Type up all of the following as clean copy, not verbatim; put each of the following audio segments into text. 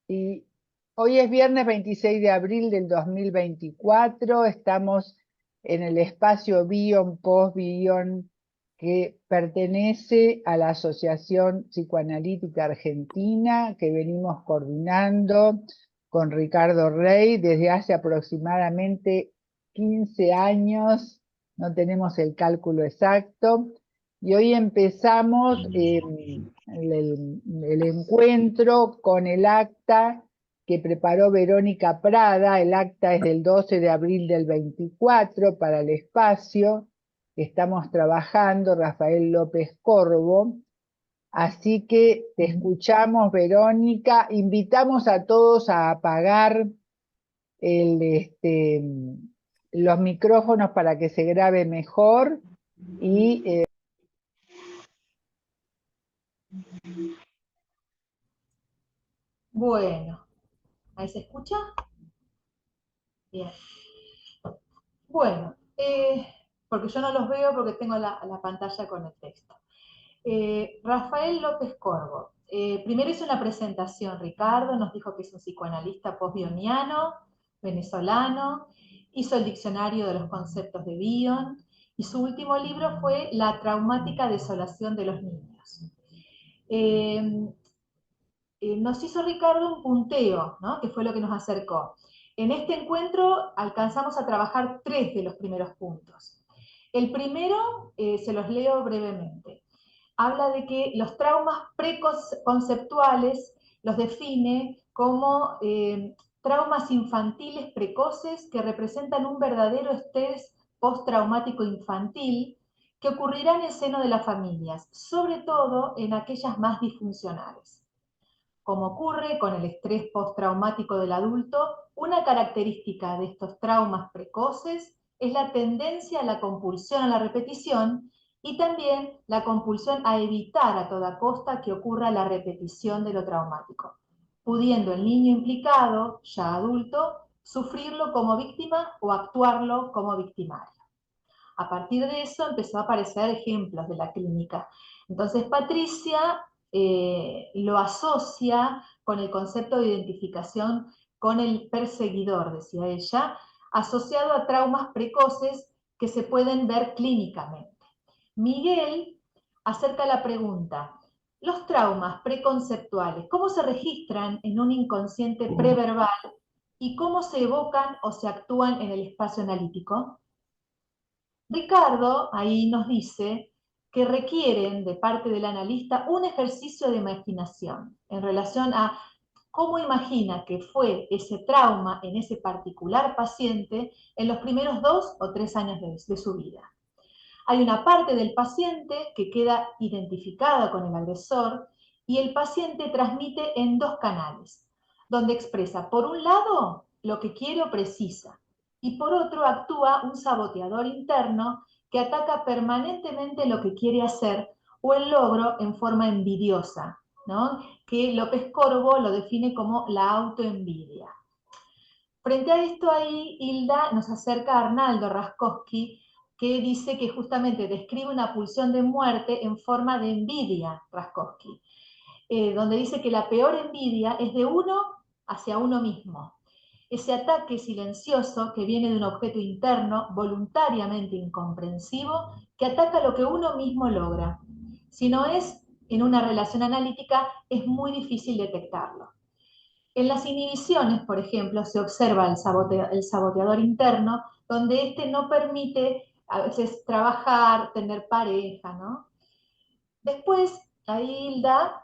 Y hoy es viernes 26 de abril del 2024. Estamos en el espacio Bion Post Bion que pertenece a la Asociación Psicoanalítica Argentina, que venimos coordinando con Ricardo Rey desde hace aproximadamente 15 años. No tenemos el cálculo exacto. Y hoy empezamos el encuentro con el acta que preparó Verónica Prada. El acta es del 12 de abril del 24 para el espacio que estamos trabajando, Rafael López Corvo. Así que te escuchamos, Verónica. Invitamos a todos a apagar los micrófonos para que se grabe mejor y Bueno, ¿ahí se escucha? Bien. Bueno, porque yo no los veo porque tengo la pantalla con el texto. Rafael López Corvo. Primero hizo una presentación, Ricardo, nos dijo que es un psicoanalista postbioniano, venezolano, hizo el diccionario de los conceptos de Bion, y su último libro fue La traumática desolación de los niños. Nos hizo Ricardo un punteo, ¿no? Que fue lo que nos acercó. En este encuentro alcanzamos a trabajar 3 de los primeros puntos. El primero, se los leo brevemente. Habla de que los traumas preconceptuales los define como traumas infantiles precoces que representan un verdadero estrés postraumático infantil que ocurrirá en el seno de las familias, sobre todo en aquellas más disfuncionales. Como ocurre con el estrés postraumático del adulto, una característica de estos traumas precoces es la tendencia a la compulsión a la repetición y también la compulsión a evitar a toda costa que ocurra la repetición de lo traumático, pudiendo el niño implicado, ya adulto, sufrirlo como víctima o actuarlo como victimario. A partir de eso empezó a aparecer ejemplos de la clínica. Entonces Patricia lo asocia con el concepto de identificación con el perseguidor, decía ella, asociado a traumas precoces que se pueden ver clínicamente. Miguel acerca la pregunta: ¿los traumas preconceptuales cómo se registran en un inconsciente preverbal y cómo se evocan o se actúan en el espacio analítico? Ricardo ahí nos dice que requieren de parte del analista un ejercicio de imaginación en relación a cómo imagina que fue ese trauma en ese particular paciente en los primeros 2 o 3 años de su vida. Hay una parte del paciente que queda identificada con el agresor y el paciente transmite en 2 canales, donde expresa por un lado lo que quiere o precisa y por otro actúa un saboteador interno que ataca permanentemente lo que quiere hacer o el logro en forma envidiosa, ¿no? Que López Corvo lo define como la autoenvidia. Frente a esto ahí, Hilda nos acerca a Arnaldo Raskowski, que dice que justamente describe una pulsión de muerte en forma de envidia, Raskowski, donde dice que la peor envidia es de uno hacia uno mismo. Ese ataque silencioso que viene de un objeto interno voluntariamente incomprensivo que ataca lo que uno mismo logra. Si no es en una relación analítica, es muy difícil detectarlo. En las inhibiciones, por ejemplo, se observa el saboteador interno, donde éste no permite a veces trabajar, tener pareja, ¿no? Después, ahí Hilda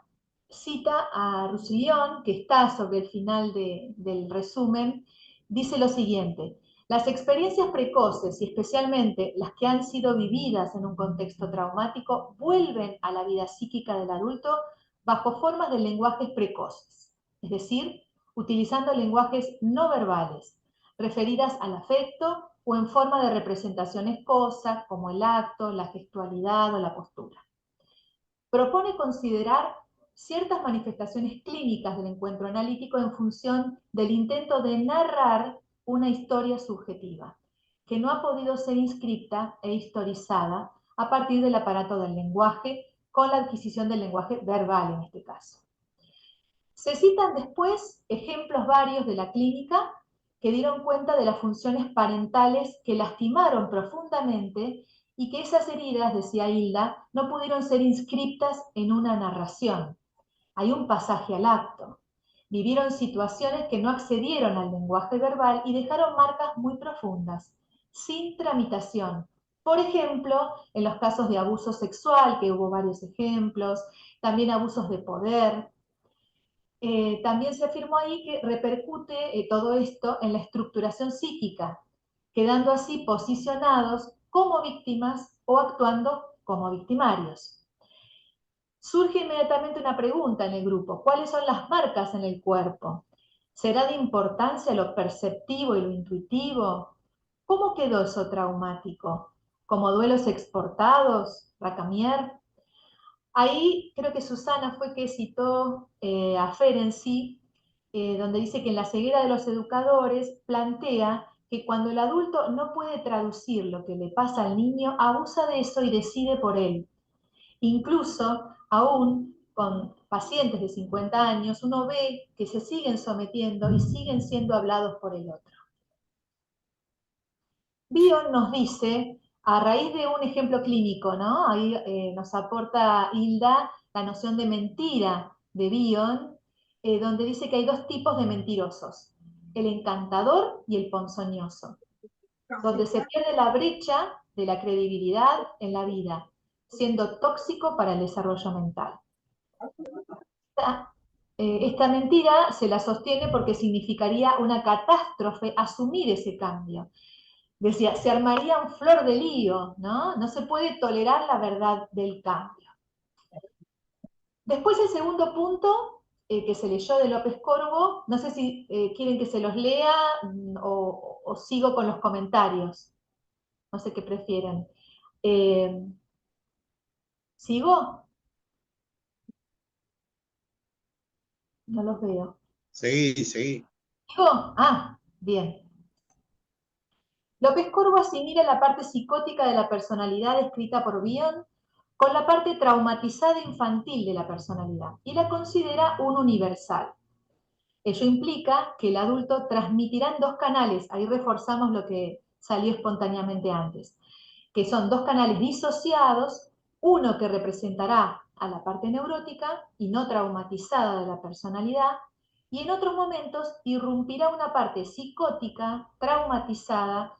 cita a Roussillon, que está sobre el final del resumen, dice lo siguiente: las experiencias precoces y especialmente las que han sido vividas en un contexto traumático vuelven a la vida psíquica del adulto bajo formas de lenguajes precoces, es decir, utilizando lenguajes no verbales, referidas al afecto o en forma de representaciones cosas como el acto, la gestualidad o la postura. Propone considerar ciertas manifestaciones clínicas del encuentro analítico en función del intento de narrar una historia subjetiva, que no ha podido ser inscripta e historizada a partir del aparato del lenguaje, con la adquisición del lenguaje verbal en este caso. Se citan después ejemplos varios de la clínica que dieron cuenta de las funciones parentales que lastimaron profundamente y que esas heridas, decía Hilda, no pudieron ser inscriptas en una narración. Hay un pasaje al acto. Vivieron situaciones que no accedieron al lenguaje verbal y dejaron marcas muy profundas, sin tramitación. Por ejemplo, en los casos de abuso sexual, que hubo varios ejemplos, también abusos de poder. También se afirmó ahí que repercute todo esto en la estructuración psíquica, quedando así posicionados como víctimas o actuando como victimarios. Surge inmediatamente una pregunta en el grupo: ¿cuáles son las marcas en el cuerpo? ¿Será de importancia lo perceptivo y lo intuitivo? ¿Cómo quedó eso traumático? ¿Como duelos exportados? ¿Racamier? Ahí creo que Susana fue que citó a Ferenczi, donde dice que en la ceguera de los educadores plantea que cuando el adulto no puede traducir lo que le pasa al niño, abusa de eso y decide por él. Incluso, aún con pacientes de 50 años, uno ve que se siguen sometiendo y siguen siendo hablados por el otro. Bion nos dice, a raíz de un ejemplo clínico, ¿no? Ahí nos aporta Hilda la noción de mentira de Bion, donde dice que hay dos tipos de mentirosos: el encantador y el ponzoñoso, donde se pierde la brecha de la credibilidad en la vida, siendo tóxico para el desarrollo mental. Esta mentira se la sostiene porque significaría una catástrofe asumir ese cambio. Decía, se armaría un flor de lío, ¿no? No se puede tolerar la verdad del cambio. Después el segundo punto que se leyó de López Corvo, no sé si quieren que se los lea o sigo con los comentarios. No sé qué prefieren. ¿Sigo? No los veo. Seguí, seguí. ¿Sigo? Ah, bien. López Corvo asimila la parte psicótica de la personalidad descrita por Bion con la parte traumatizada infantil de la personalidad y la considera un universal. Ello implica que el adulto transmitirá en dos canales, ahí reforzamos lo que salió espontáneamente antes, que son dos canales disociados, uno que representará a la parte neurótica y no traumatizada de la personalidad, y en otros momentos irrumpirá una parte psicótica, traumatizada,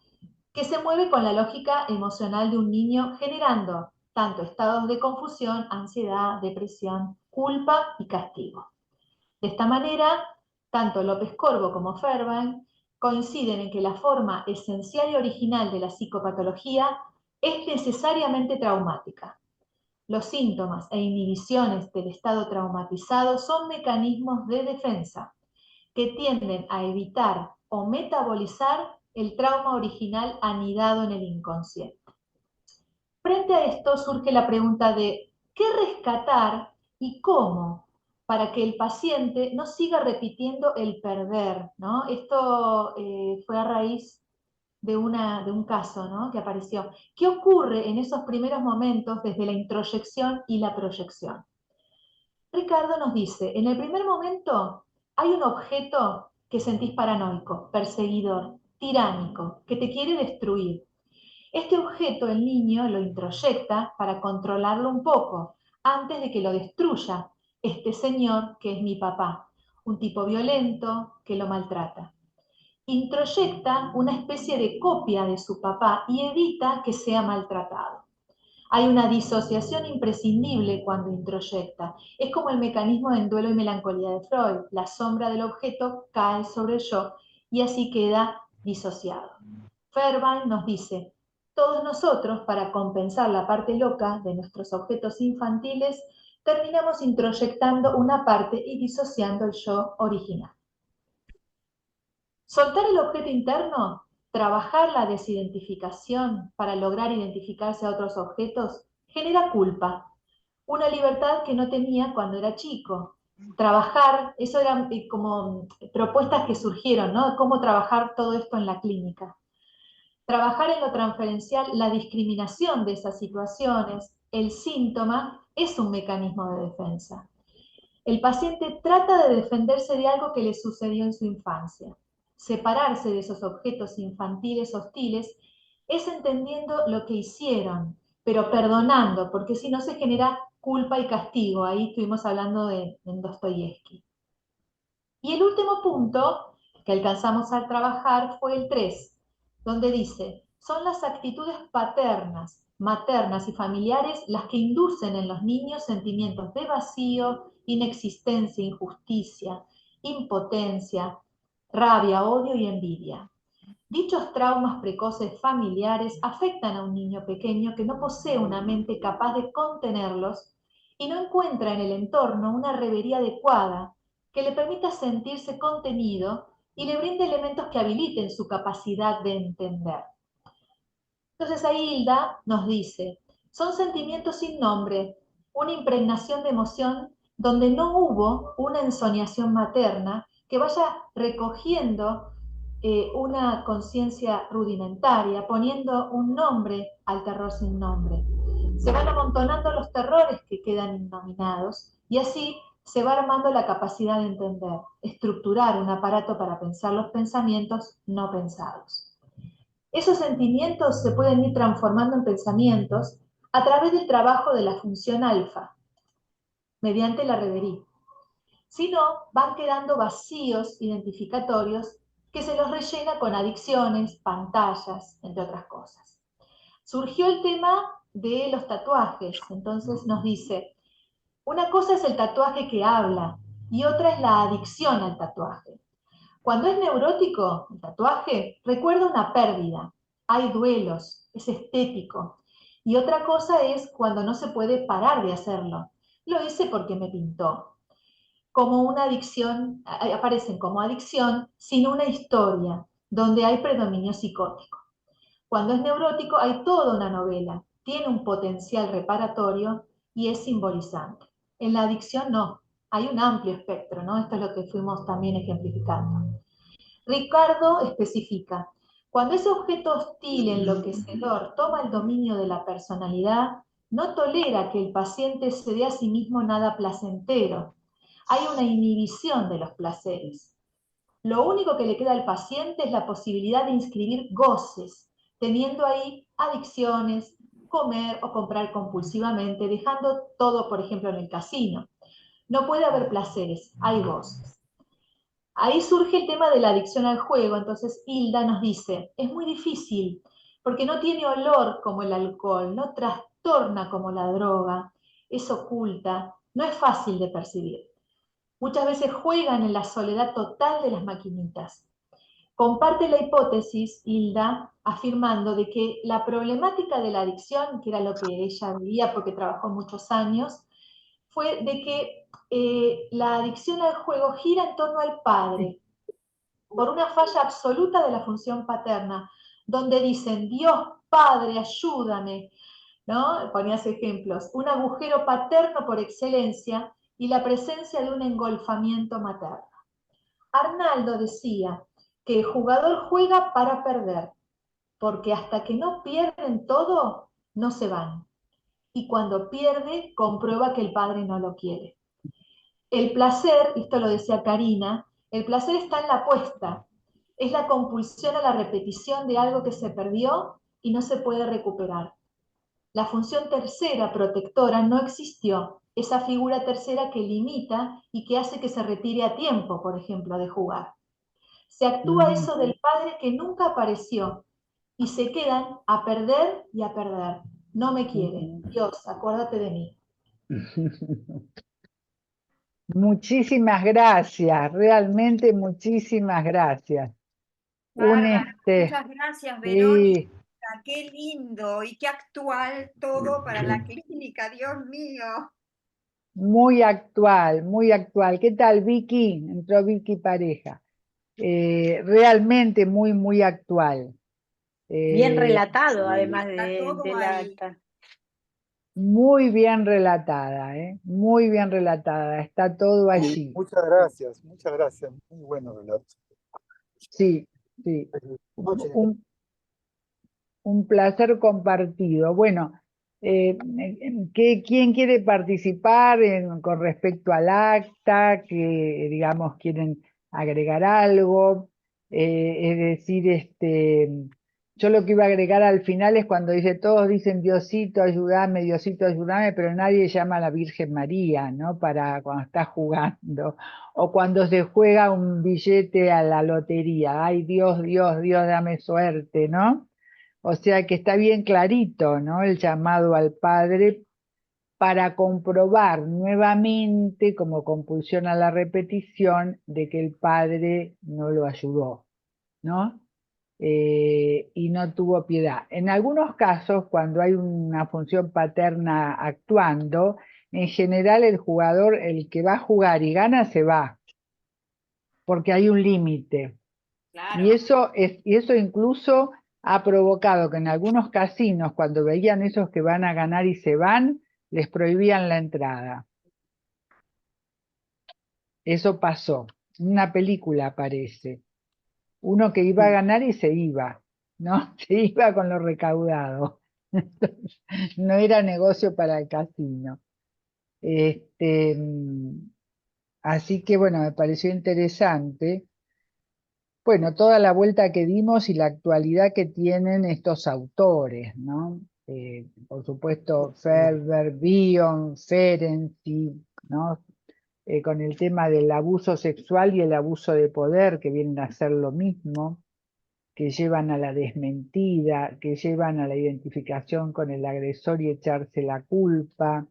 que se mueve con la lógica emocional de un niño, generando tanto estados de confusión, ansiedad, depresión, culpa y castigo. De esta manera, tanto López Corvo como Fairbairn coinciden en que la forma esencial y original de la psicopatología es necesariamente traumática. Los síntomas e inhibiciones del estado traumatizado son mecanismos de defensa que tienden a evitar o metabolizar el trauma original anidado en el inconsciente. Frente a esto surge la pregunta de ¿qué rescatar y cómo para que el paciente no siga repitiendo el perder, ¿no? Esto fue a raíz de un caso, ¿no?, que apareció. ¿Qué ocurre en esos primeros momentos desde la introyección y la proyección? Ricardo nos dice, en el primer momento hay un objeto que sentís paranoico, perseguidor, tiránico, que te quiere destruir. Este objeto el niño lo introyecta para controlarlo un poco, antes de que lo destruya este señor que es mi papá, un tipo violento que lo maltrata. Introyecta una especie de copia de su papá y evita que sea maltratado. Hay una disociación imprescindible cuando introyecta. Es como el mecanismo en duelo y melancolía de Freud. La sombra del objeto cae sobre el yo y así queda disociado. Fairbairn nos dice, todos nosotros, para compensar la parte loca de nuestros objetos infantiles, terminamos introyectando una parte y disociando el yo original. Soltar el objeto interno, trabajar la desidentificación para lograr identificarse a otros objetos, genera culpa, una libertad que no tenía cuando era chico. Trabajar, eso eran como propuestas que surgieron, ¿no? Cómo trabajar todo esto en la clínica. Trabajar en lo transferencial, la discriminación de esas situaciones, el síntoma, es un mecanismo de defensa. El paciente trata de defenderse de algo que le sucedió en su infancia. Separarse de esos objetos infantiles hostiles es entendiendo lo que hicieron, pero perdonando, porque si no se genera culpa y castigo. Ahí estuvimos hablando en Dostoyevsky. Y el último punto que alcanzamos a trabajar fue el 3, donde dice, son las actitudes paternas, maternas y familiares las que inducen en los niños sentimientos de vacío, inexistencia, injusticia, impotencia, rabia, odio y envidia. Dichos traumas precoces familiares afectan a un niño pequeño que no posee una mente capaz de contenerlos y no encuentra en el entorno una revería adecuada que le permita sentirse contenido y le brinde elementos que habiliten su capacidad de entender. Entonces ahí Hilda nos dice, son sentimientos sin nombre, una impregnación de emoción donde no hubo una ensoñación materna que vaya recogiendo una conciencia rudimentaria, poniendo un nombre al terror sin nombre. Se van amontonando los terrores que quedan innominados y así se va armando la capacidad de entender, estructurar un aparato para pensar los pensamientos no pensados. Esos sentimientos se pueden ir transformando en pensamientos a través del trabajo de la función alfa, mediante la revería. Si no, van quedando vacíos identificatorios que se los rellena con adicciones, pantallas, entre otras cosas. Surgió el tema de los tatuajes, entonces nos dice, una cosa es el tatuaje que habla y otra es la adicción al tatuaje. Cuando es neurótico, el tatuaje recuerda una pérdida, hay duelos, es estético. Y otra cosa es cuando no se puede parar de hacerlo. Lo hice porque me pintó. Como una adicción, aparecen como adicción sin una historia, donde hay predominio psicótico. Cuando es neurótico hay toda una novela, tiene un potencial reparatorio y es simbolizante. En la adicción no, hay un amplio espectro, ¿no? Esto es lo que fuimos también ejemplificando. Ricardo especifica, cuando ese objeto hostil, enloquecedor, toma el dominio de la personalidad, no tolera que el paciente se dé a sí mismo nada placentero. Hay una inhibición de los placeres. Lo único que le queda al paciente es la posibilidad de inscribir goces, teniendo ahí adicciones, comer o comprar compulsivamente, dejando todo, por ejemplo, en el casino. No puede haber placeres, hay goces. Ahí surge el tema de la adicción al juego, entonces Hilda nos dice, es muy difícil, porque no tiene olor como el alcohol, no trastorna como la droga, es oculta, no es fácil de percibir. Muchas veces juegan en la soledad total de las maquinitas. Comparte la hipótesis, Hilda, afirmando de que la problemática de la adicción, que era lo que ella vivía porque trabajó muchos años, fue de que la adicción al juego gira en torno al padre, por una falla absoluta de la función paterna, donde dicen, Dios Padre, ayúdame, ¿no? Ponías ejemplos, un agujero paterno por excelencia y la presencia de un engolfamiento materno. Arnaldo decía que el jugador juega para perder, porque hasta que no pierden todo, no se van. Y cuando pierde, comprueba que el padre no lo quiere. El placer, esto lo decía Karina, el placer está en la apuesta, es la compulsión a la repetición de algo que se perdió y no se puede recuperar. La función tercera, protectora, no existió, esa figura tercera que limita y que hace que se retire a tiempo, por ejemplo, de jugar. Se actúa eso del padre que nunca apareció y se quedan a perder y a perder. No me quiere. Dios, acuérdate de mí. Muchísimas gracias, realmente muchísimas gracias. Muchas gracias, Verónica. Sí, Qué lindo y qué actual todo para la clínica, Dios mío. muy actual, muy actual. ¿Qué tal, Vicky? Entró Vicky Pareja. Realmente muy, muy actual. Bien relatado, además Está todo de la ahí. acta. Muy bien relatada, muy bien relatada. Está todo allí. Muchas gracias. Muy bueno relato. Sí, sí. Un placer compartido. Bueno, ¿Quién quiere participar con respecto al acta? Que, digamos, quieren agregar algo. Es decir, yo lo que iba a agregar al final es cuando dice, todos dicen Diosito, ayúdame, pero nadie llama a la Virgen María, ¿no? Para cuando está jugando. O cuando se juega un billete a la lotería. Ay, Dios, Dios, Dios, dame suerte, ¿no? O sea que está bien clarito, ¿no? El llamado al Padre para comprobar nuevamente, como compulsión a la repetición, de que el Padre no lo ayudó, ¿no? Y no tuvo piedad. En algunos casos, cuando hay una función paterna actuando, en general el jugador, el que va a jugar y gana, se va, porque hay un límite. Claro. Y eso incluso ha provocado que en algunos casinos, cuando veían esos que van a ganar y se van, les prohibían la entrada. Eso pasó. En una película aparece. Uno que iba a ganar y se iba, ¿no? Se iba con lo recaudado. No era negocio para el casino. Así que bueno, me pareció interesante. Bueno, toda la vuelta que dimos y la actualidad que tienen estos autores, ¿no? Por supuesto, Ferber, Bion, Ferenczi, ¿no? Con el tema del abuso sexual y el abuso de poder, que vienen a ser lo mismo, que llevan a la desmentida, que llevan a la identificación con el agresor y echarse la culpa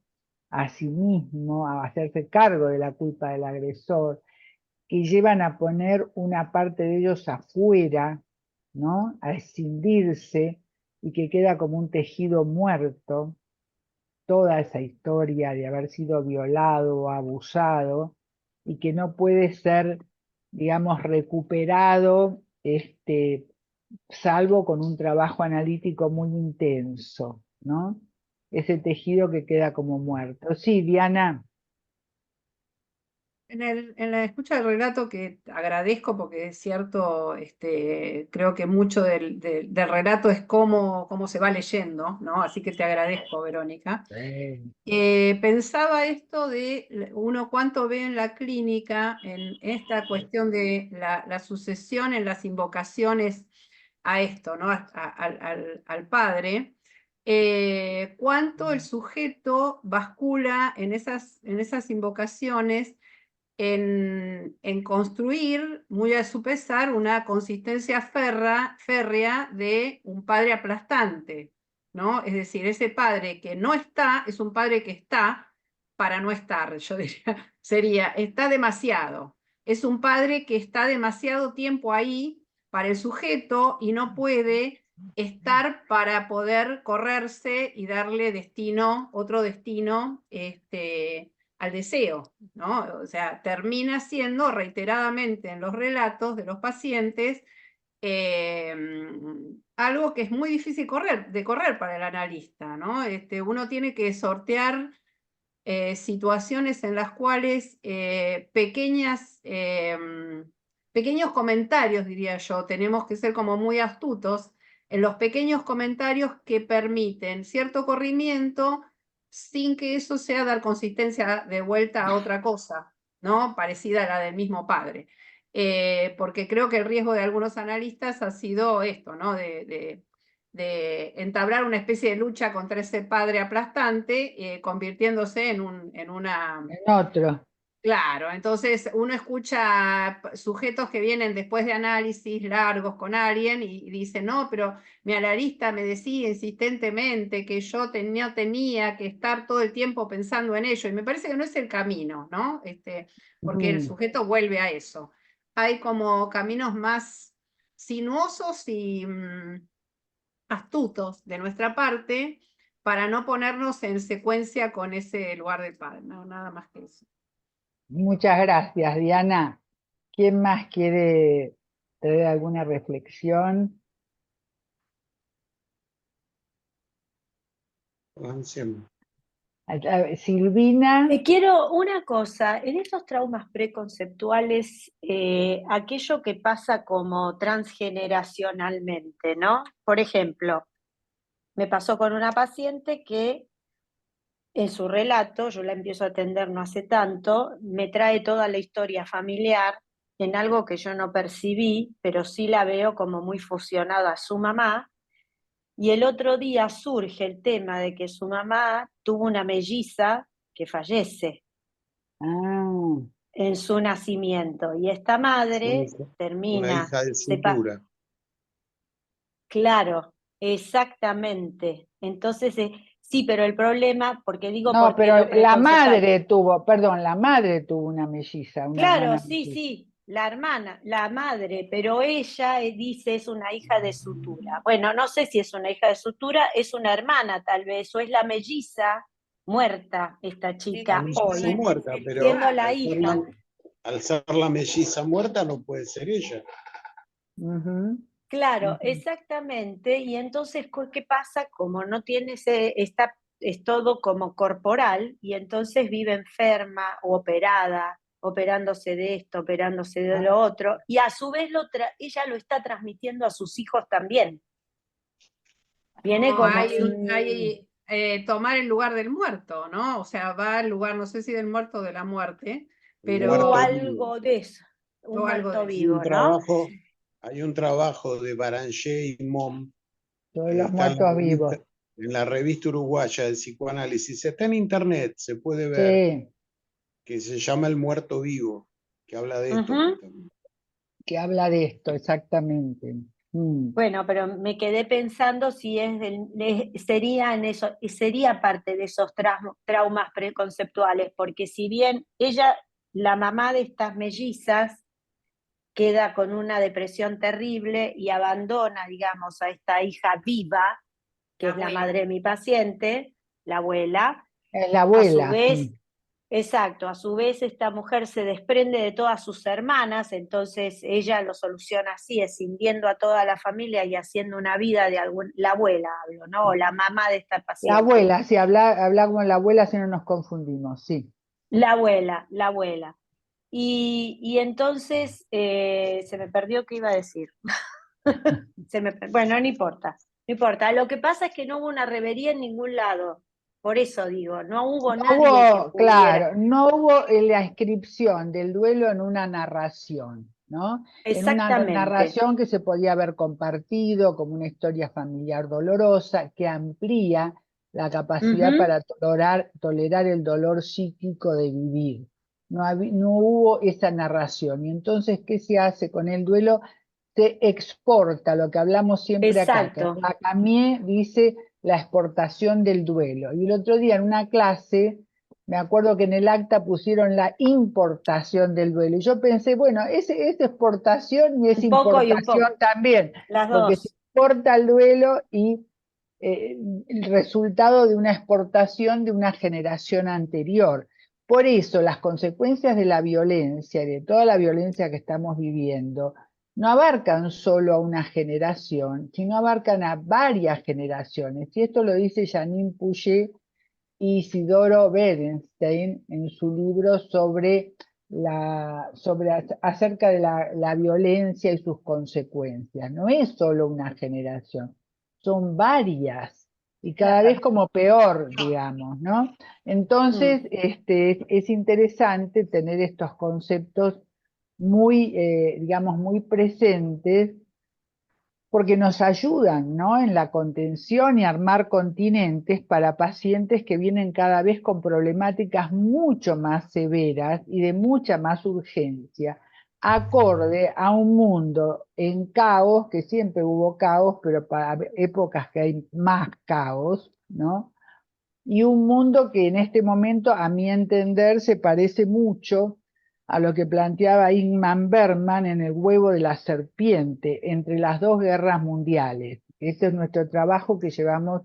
a sí mismo, a hacerse cargo de la culpa del agresor, que llevan a poner una parte de ellos afuera, ¿no? A escindirse y que queda como un tejido muerto, toda esa historia de haber sido violado o abusado y que no puede ser, digamos, recuperado, salvo con un trabajo analítico muy intenso, ¿no? Ese tejido que queda como muerto. Sí, Diana. En la escucha del relato, que agradezco porque es cierto, creo que mucho del relato es cómo se va leyendo, ¿no? Así que te agradezco, Verónica. Pensaba esto de uno cuánto ve en la clínica, en esta cuestión de la sucesión en las invocaciones a esto, ¿no? Al Padre. Cuánto el sujeto bascula en esas invocaciones en construir, muy a su pesar, una consistencia férrea de un padre aplastante, ¿no? Es decir, ese padre que no está, es un padre que está para no estar, yo diría, está demasiado. Es un padre que está demasiado tiempo ahí para el sujeto y no puede estar para poder correrse y darle otro destino, al deseo, ¿no? O sea, termina siendo reiteradamente en los relatos de los pacientes algo que es muy difícil de correr para el analista, ¿no? Uno tiene que sortear situaciones en las cuales pequeños comentarios, diría yo, tenemos que ser como muy astutos en los pequeños comentarios que permiten cierto corrimiento sin que eso sea dar consistencia de vuelta a otra cosa, ¿no? Parecida a la del mismo padre. Porque creo que el riesgo de algunos analistas ha sido esto, ¿no? De entablar una especie de lucha contra ese padre aplastante, convirtiéndose en una... En otro. Claro, entonces uno escucha sujetos que vienen después de análisis largos con alguien y dice, no, pero mi analista me decía insistentemente que yo tenía que estar todo el tiempo pensando en ello, y me parece que no es el camino, ¿no? Porque el sujeto vuelve a eso. Hay como caminos más sinuosos y astutos de nuestra parte para no ponernos en secuencia con ese lugar del padre, no, nada más que eso. Muchas gracias, Diana. ¿Quién más quiere traer alguna reflexión? Silvina. Te quiero una cosa, en esos traumas preconceptuales, aquello que pasa como transgeneracionalmente, ¿no? Por ejemplo, me pasó con una paciente que en su relato, yo la empiezo a atender no hace tanto, me trae toda la historia familiar en algo que yo no percibí, pero sí la veo como muy fusionada a su mamá. Y el otro día surge el tema de que su mamá tuvo una melliza que fallece Ah, en su nacimiento. Y esta Una madre hija, una termina, hija de sutura. claro, exactamente. Entonces, sí, pero el problema, porque digo, no, ¿por qué pero lo la preconceptual? madre tuvo, perdón, la madre tuvo una melliza, una Claro, hermana sí, melliza. sí, la hermana, la madre, pero ella dice es una hija de sutura. Bueno, no sé si es una hija de sutura, es una hermana tal vez, o es la melliza muerta, esta Sí, chica La melliza hoy, totalmente muerta, pero siendo espiritual. la hija. al ser la melliza muerta no puede ser ella. Ujú, Claro, ujú. exactamente. Y entonces, ¿qué pasa? Como no tiene es todo como corporal, y entonces vive enferma o operada, operándose de esto, operándose de lo otro, y a su vez ella lo está transmitiendo a sus hijos también. Viene No, como Sí. tomar el lugar del muerto, ¿no? O sea, va al lugar, no sé si del muerto o de la muerte, El o muerto pero vivo. algo de eso, un o algo de muerto eso. vivo, ¿no? Hay un trabajo de Baranger y Mom Todos que los está muertos vivos. en la revista uruguaya de psicoanálisis. Está en internet, se puede ver, Sí, que se llama El muerto vivo, que habla de esto Ujú. justamente. que habla de esto, exactamente. Mm. Bueno, pero me quedé pensando si sería en eso, sería parte de esos traumas preconceptuales, porque si bien ella, la mamá de estas mellizas, queda con una depresión terrible y abandona, digamos, a esta hija viva, que La es la abuela. madre de mi paciente, la abuela, Es la a su abuela. vez, exacto, a su vez esta mujer se desprende de todas sus hermanas, entonces ella lo soluciona así, escindiendo a toda la familia y haciendo una vida de la abuela hablo, ¿no? O la mamá de esta La paciente. abuela, sí, habla con la abuela si no nos confundimos, sí. La abuela, la abuela. Y entonces se me perdió qué iba a decir. Bueno, no importa, no importa. Lo que pasa es que no hubo una revería en ningún lado. Por eso digo, no hubo No nadie que hubo, pudiera. claro, no hubo la inscripción del duelo en una narración, ¿no? En una Exactamente. narración que se podía haber compartido como una historia familiar dolorosa que amplía la capacidad Ujú. para tolerar el dolor psíquico de vivir. No hubo esa narración. Y entonces, ¿qué se hace con el duelo? Se exporta, lo que hablamos siempre acá, que Exacto. Lacanier dice la exportación del duelo. Y el otro día en una clase, me acuerdo que en el acta pusieron la importación del duelo. Y yo pensé, bueno, es exportación y es Un poco y un importación poco. también, Las porque se dos. exporta el duelo y el resultado de una exportación de una generación anterior. Por eso las consecuencias de la violencia y de toda la violencia que estamos viviendo no abarcan solo a una generación, sino abarcan a varias generaciones. Y esto lo dice Janine Pouget y Isidoro Berenstein en su libro acerca de la violencia y sus consecuencias. No es solo una generación, son varias y cada vez Claro. como peor, digamos, ¿no? Entonces, Mm. es interesante tener estos conceptos muy, digamos, muy presentes porque nos ayudan, ¿no? En la contención y armar continentes para pacientes que vienen cada vez con problemáticas mucho más severas y de mucha más urgencia, acorde a un mundo en caos, que siempre hubo caos, pero para épocas que hay más caos, ¿no? Y un mundo que en este momento, a mi entender, se parece mucho a lo que planteaba Ingmar Bergman en El huevo de la serpiente, entre las dos guerras mundiales. Este es nuestro trabajo que llevamos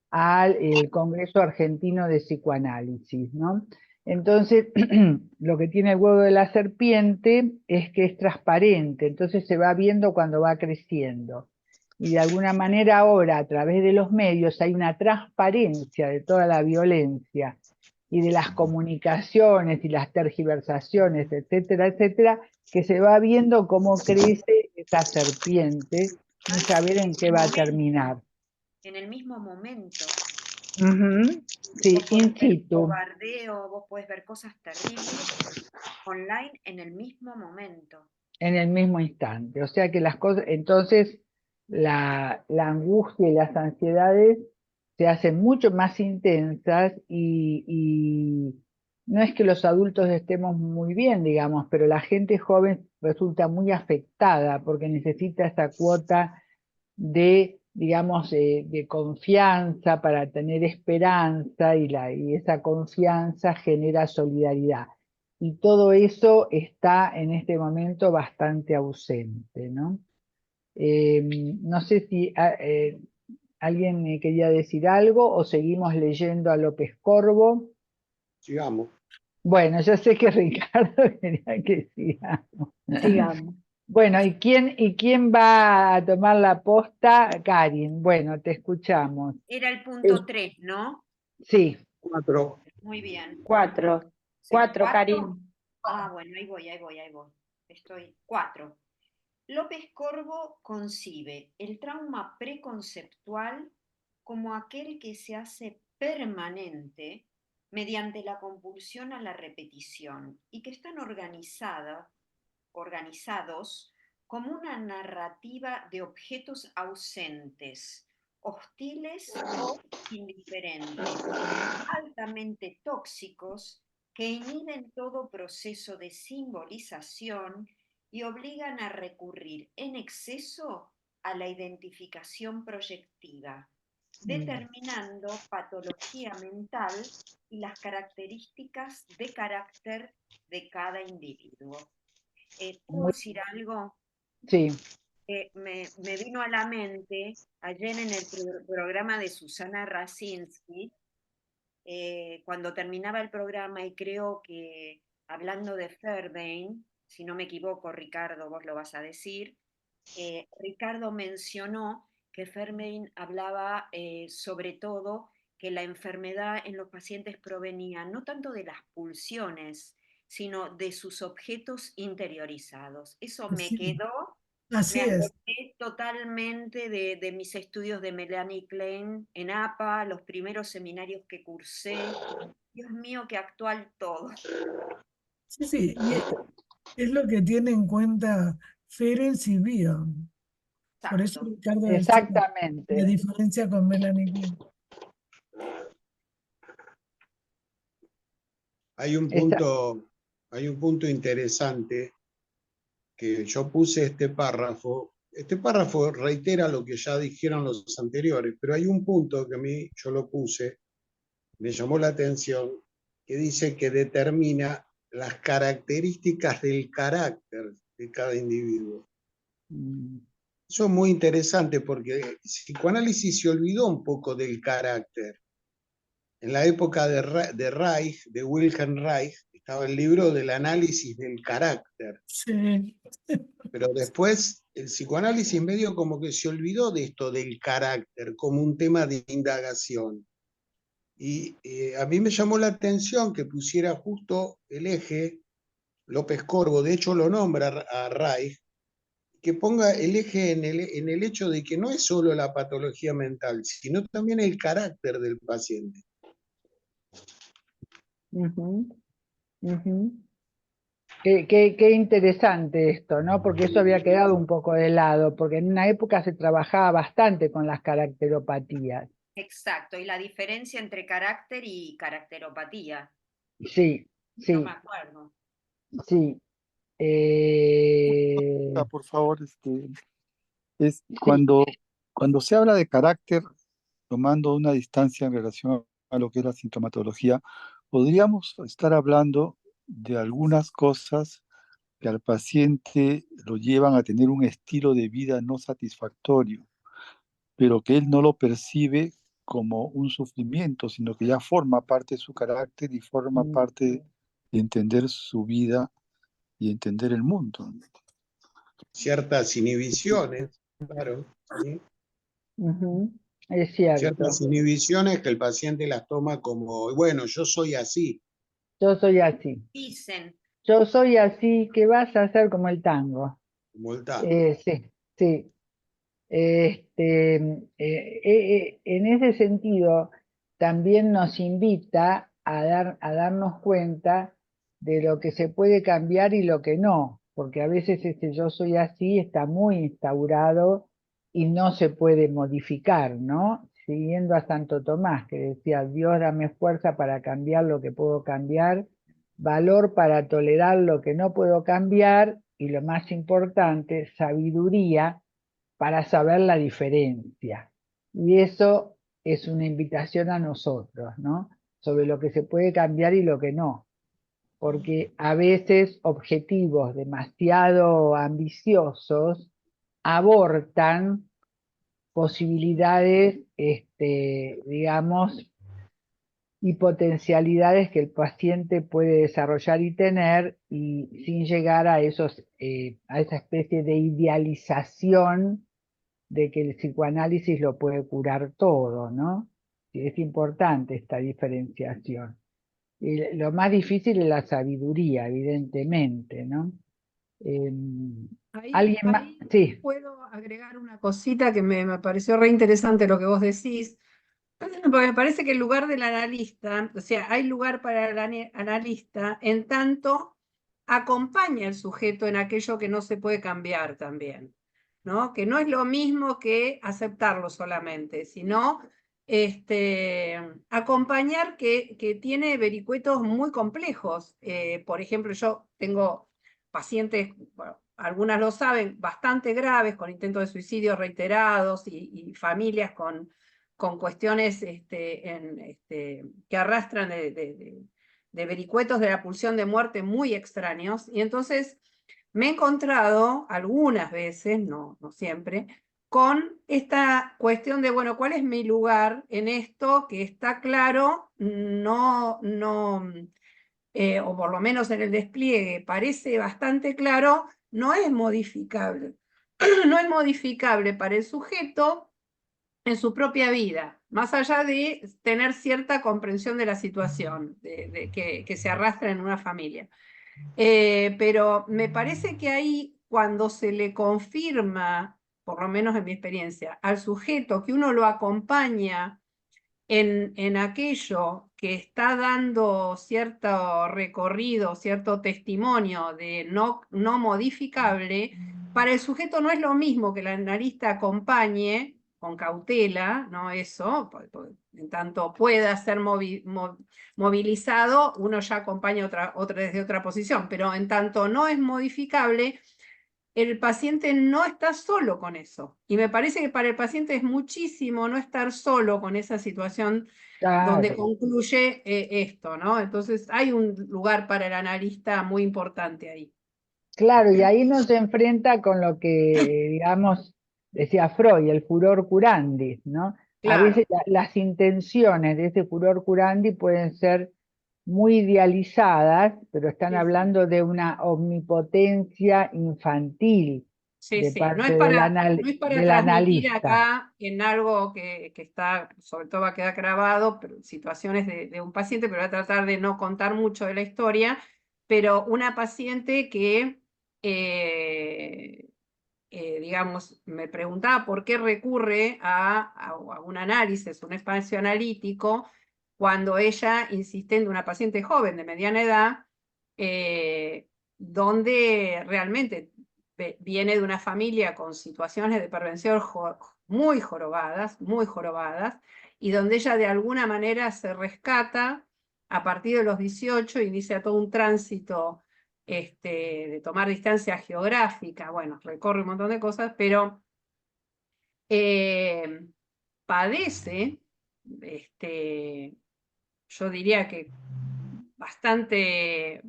al Congreso Argentino de Psicoanálisis, ¿no? Entonces, lo que tiene el huevo de la serpiente es que es transparente, entonces se va viendo cuando va creciendo. Y de alguna manera ahora, a través de los medios, hay una transparencia de toda la violencia y de las comunicaciones y las tergiversaciones, etcétera, etcétera, que se va viendo cómo crece esa serpiente sin saber en qué va a terminar. en el mismo momento. Ujú. Sí, Vos podés in ver situ. bombardeo, vos podés ver cosas terribles online en el mismo momento. En el mismo instante. O sea que las cosas, entonces la angustia y las ansiedades se hacen mucho más intensas y no es que los adultos estemos muy bien, digamos, pero la gente joven resulta muy afectada porque necesita esa cuota de, digamos, de confianza para tener esperanza y esa confianza genera solidaridad. Y todo eso está en este momento bastante ausente, ¿no? No sé si alguien me quería decir algo o seguimos leyendo a López Corvo. Sigamos. Bueno, yo sé que Ricardo quería que sigamos. Sigamos. Bueno, ¿y quién va a tomar la posta? Karin, bueno, te escuchamos. Era el punto 3, ¿no? Sí, 4. Muy bien. 4. Sí, 4, ¿4? Karin. Ah, bueno, ahí voy. Estoy 4. López Corvo concibe el trauma preconceptual como aquel que se hace permanente mediante la compulsión a la repetición y que están organizados como una narrativa de objetos ausentes, hostiles o indiferentes, altamente tóxicos que inhiben todo proceso de simbolización y obligan a recurrir en exceso a la identificación proyectiva, determinando patología mental y las características de carácter de cada individuo. ¿Puedo decir algo? sí. Me vino a la mente ayer en el programa de Susana Rasinski, cuando terminaba el programa, y creo que hablando de Fairbairn, si no me equivoco, Ricardo, vos lo vas a decir, Ricardo mencionó que Fairbairn hablaba sobre todo que la enfermedad en los pacientes provenía no tanto de las pulsiones, sino de sus objetos interiorizados. Eso me Sí, quedó, así me es. acordé totalmente de mis estudios de Melanie Klein en APA, los primeros seminarios que cursé. Dios mío, qué actual todo. Sí, sí, y es lo que tiene en cuenta Ferenc y Bion. Por eso Exacto. Ricardo decía la Exactamente. diferencia con Melanie Klein. Hay un Esa- punto interesante que yo puse este párrafo. Este párrafo reitera lo que ya dijeron los anteriores, pero hay un punto que a mí yo lo puse, me llamó la atención, que dice que determina las características del carácter de cada individuo. mm, Eso es muy interesante porque el psicoanálisis se olvidó un poco del carácter. En la época de Reich, de Wilhelm Reich, estaba el libro del análisis del carácter. Sí, Pero después el psicoanálisis medio como que se olvidó de esto del carácter como un tema de indagación. Y a mí me llamó la atención que pusiera justo el eje López Corvo, de hecho lo nombra a Reich, que ponga el eje en el hecho de que no es solo la patología mental, sino también el carácter del paciente. ujú, ujú. Qué interesante esto, ¿no? Porque eso había quedado un poco de lado, porque en una época se trabajaba bastante con las caracteropatías. Exacto. Y la diferencia entre carácter y caracteropatía. Sí, No me sí, acuerdo. sí. Por favor, es Sí, cuando se habla de carácter, tomando una distancia en relación a lo que es la sintomatología, podríamos estar hablando de algunas cosas que al paciente lo llevan a tener un estilo de vida no satisfactorio, pero que él no lo percibe como un sufrimiento, sino que ya forma parte de su carácter y forma mm, parte de entender su vida y entender el mundo. Ciertas inhibiciones, claro, ¿sí? ujú, es cierto. Ciertas inhibiciones que el paciente las toma como, bueno, yo soy así, Yo soy así. Dicen, Yo soy así, ¿qué vas a hacer como el tango? como el tango. Sí, sí. En ese sentido, también nos invita a darnos cuenta de lo que se puede cambiar y lo que no, porque a veces este yo soy así está muy instaurado y no se puede modificar, ¿no? Siguiendo a Santo Tomás, que decía, Dios dame fuerza para cambiar lo que puedo cambiar, valor para tolerar lo que no puedo cambiar y lo más importante, sabiduría para saber la diferencia. Y eso es una invitación a nosotros, ¿no? Sobre lo que se puede cambiar y lo que no. Porque a veces objetivos demasiado ambiciosos abortan posibilidades, digamos, y potencialidades que el paciente puede desarrollar y tener, y sin llegar a a esa especie de idealización de que el psicoanálisis lo puede curar todo, ¿no? Y es importante esta diferenciación. Y lo más difícil es la sabiduría, evidentemente, ¿no? ¿Alguien más? Ahí Sí, puedo agregar una cosita que me pareció re interesante lo que vos decís, porque me parece que el lugar del analista, o sea, hay lugar para el analista en tanto acompaña al sujeto en aquello que no se puede cambiar también, ¿no? Que no es lo mismo que aceptarlo solamente, sino acompañar que tiene vericuetos muy complejos. Por ejemplo, yo tengo pacientes, bueno, algunas lo saben, bastante graves, con intentos de suicidio reiterados y familias con cuestiones que arrastran de vericuetos de la pulsión de muerte muy extraños. Y entonces me he encontrado algunas veces, no siempre, con esta cuestión de, bueno, ¿cuál es mi lugar en esto que está claro? O por lo menos en el despliegue parece bastante claro, no es modificable. No es modificable para el sujeto en su propia vida, más allá de tener cierta comprensión de la situación que se arrastra en una familia. Pero me parece que ahí, cuando se le confirma, por lo menos en mi experiencia, al sujeto que uno lo acompaña en aquello que está dando cierto recorrido, cierto testimonio de no modificable, para el sujeto no es lo mismo que el analista acompañe con cautela, ¿no? Eso, en tanto pueda ser movilizado, uno ya acompaña desde otra posición, pero en tanto no es modificable, el paciente no está solo con eso. Y me parece que para el paciente es muchísimo no estar solo con esa situación donde claro, concluye esto, ¿no? Entonces hay un lugar para el analista muy importante ahí. claro, y ahí nos enfrenta con lo que, digamos, decía Freud, el furor curandis, ¿no? A Claro, veces las intenciones de ese furor curandi pueden ser muy idealizadas, pero están sí, sí. hablando de una omnipotencia infantil Sí, de sí, parte no es para del transmitir analista. acá en algo que está, sobre todo va a quedar grabado, pero situaciones de un paciente, pero voy a tratar de no contar mucho de la historia, pero una paciente que, digamos, me preguntaba por qué recurre a un análisis, un espacio analítico, cuando ella, insistiendo, una paciente joven de mediana edad, donde realmente viene de una familia con situaciones de pervención muy jorobadas, y donde ella de alguna manera se rescata a partir de los 18, inicia todo un tránsito de tomar distancia geográfica, bueno, recorre un montón de cosas, pero padece, yo diría que bastante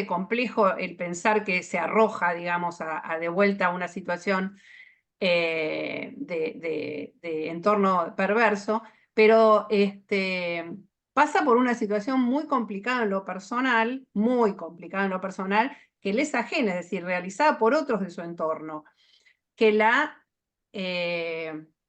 complejo el pensar que se arroja, digamos, de vuelta a una situación de entorno perverso, pero pasa por una situación muy complicada en lo personal, muy complicada en lo personal, que le es ajena, es decir, realizada por otros de su entorno, que la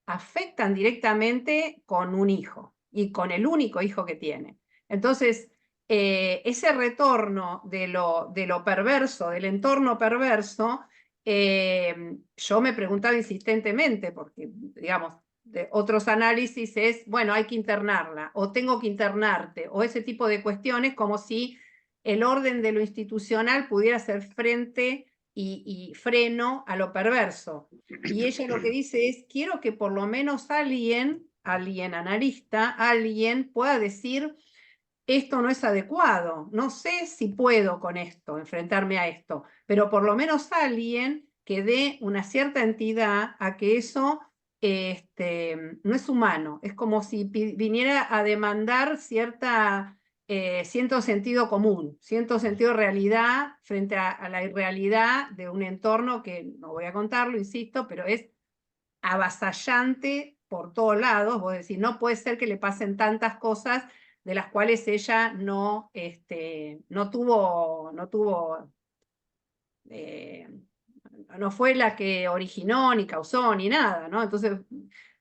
afectan directamente con un hijo y con el único hijo que tiene. Entonces, ese retorno de lo perverso, del entorno perverso, yo me preguntaba insistentemente, porque, digamos, de otros análisis es, bueno, hay que internarla, o tengo que internarte, o ese tipo de cuestiones, como si el orden de lo institucional pudiera ser frente y freno a lo perverso. Y ella lo que dice es, quiero que por lo menos alguien analista, alguien pueda decir, esto no es adecuado, no sé si puedo con esto, enfrentarme a esto, pero por lo menos alguien que dé una cierta entidad a que eso no es humano, es como si viniera a demandar cierto sentido común, cierto sentido de realidad frente a la irrealidad de un entorno que, no voy a contarlo, insisto, pero es avasallante por todos lados. Vos decís, no puede ser que le pasen tantas cosas de las cuales ella no fue la que originó, ni causó, ni nada, ¿no? Entonces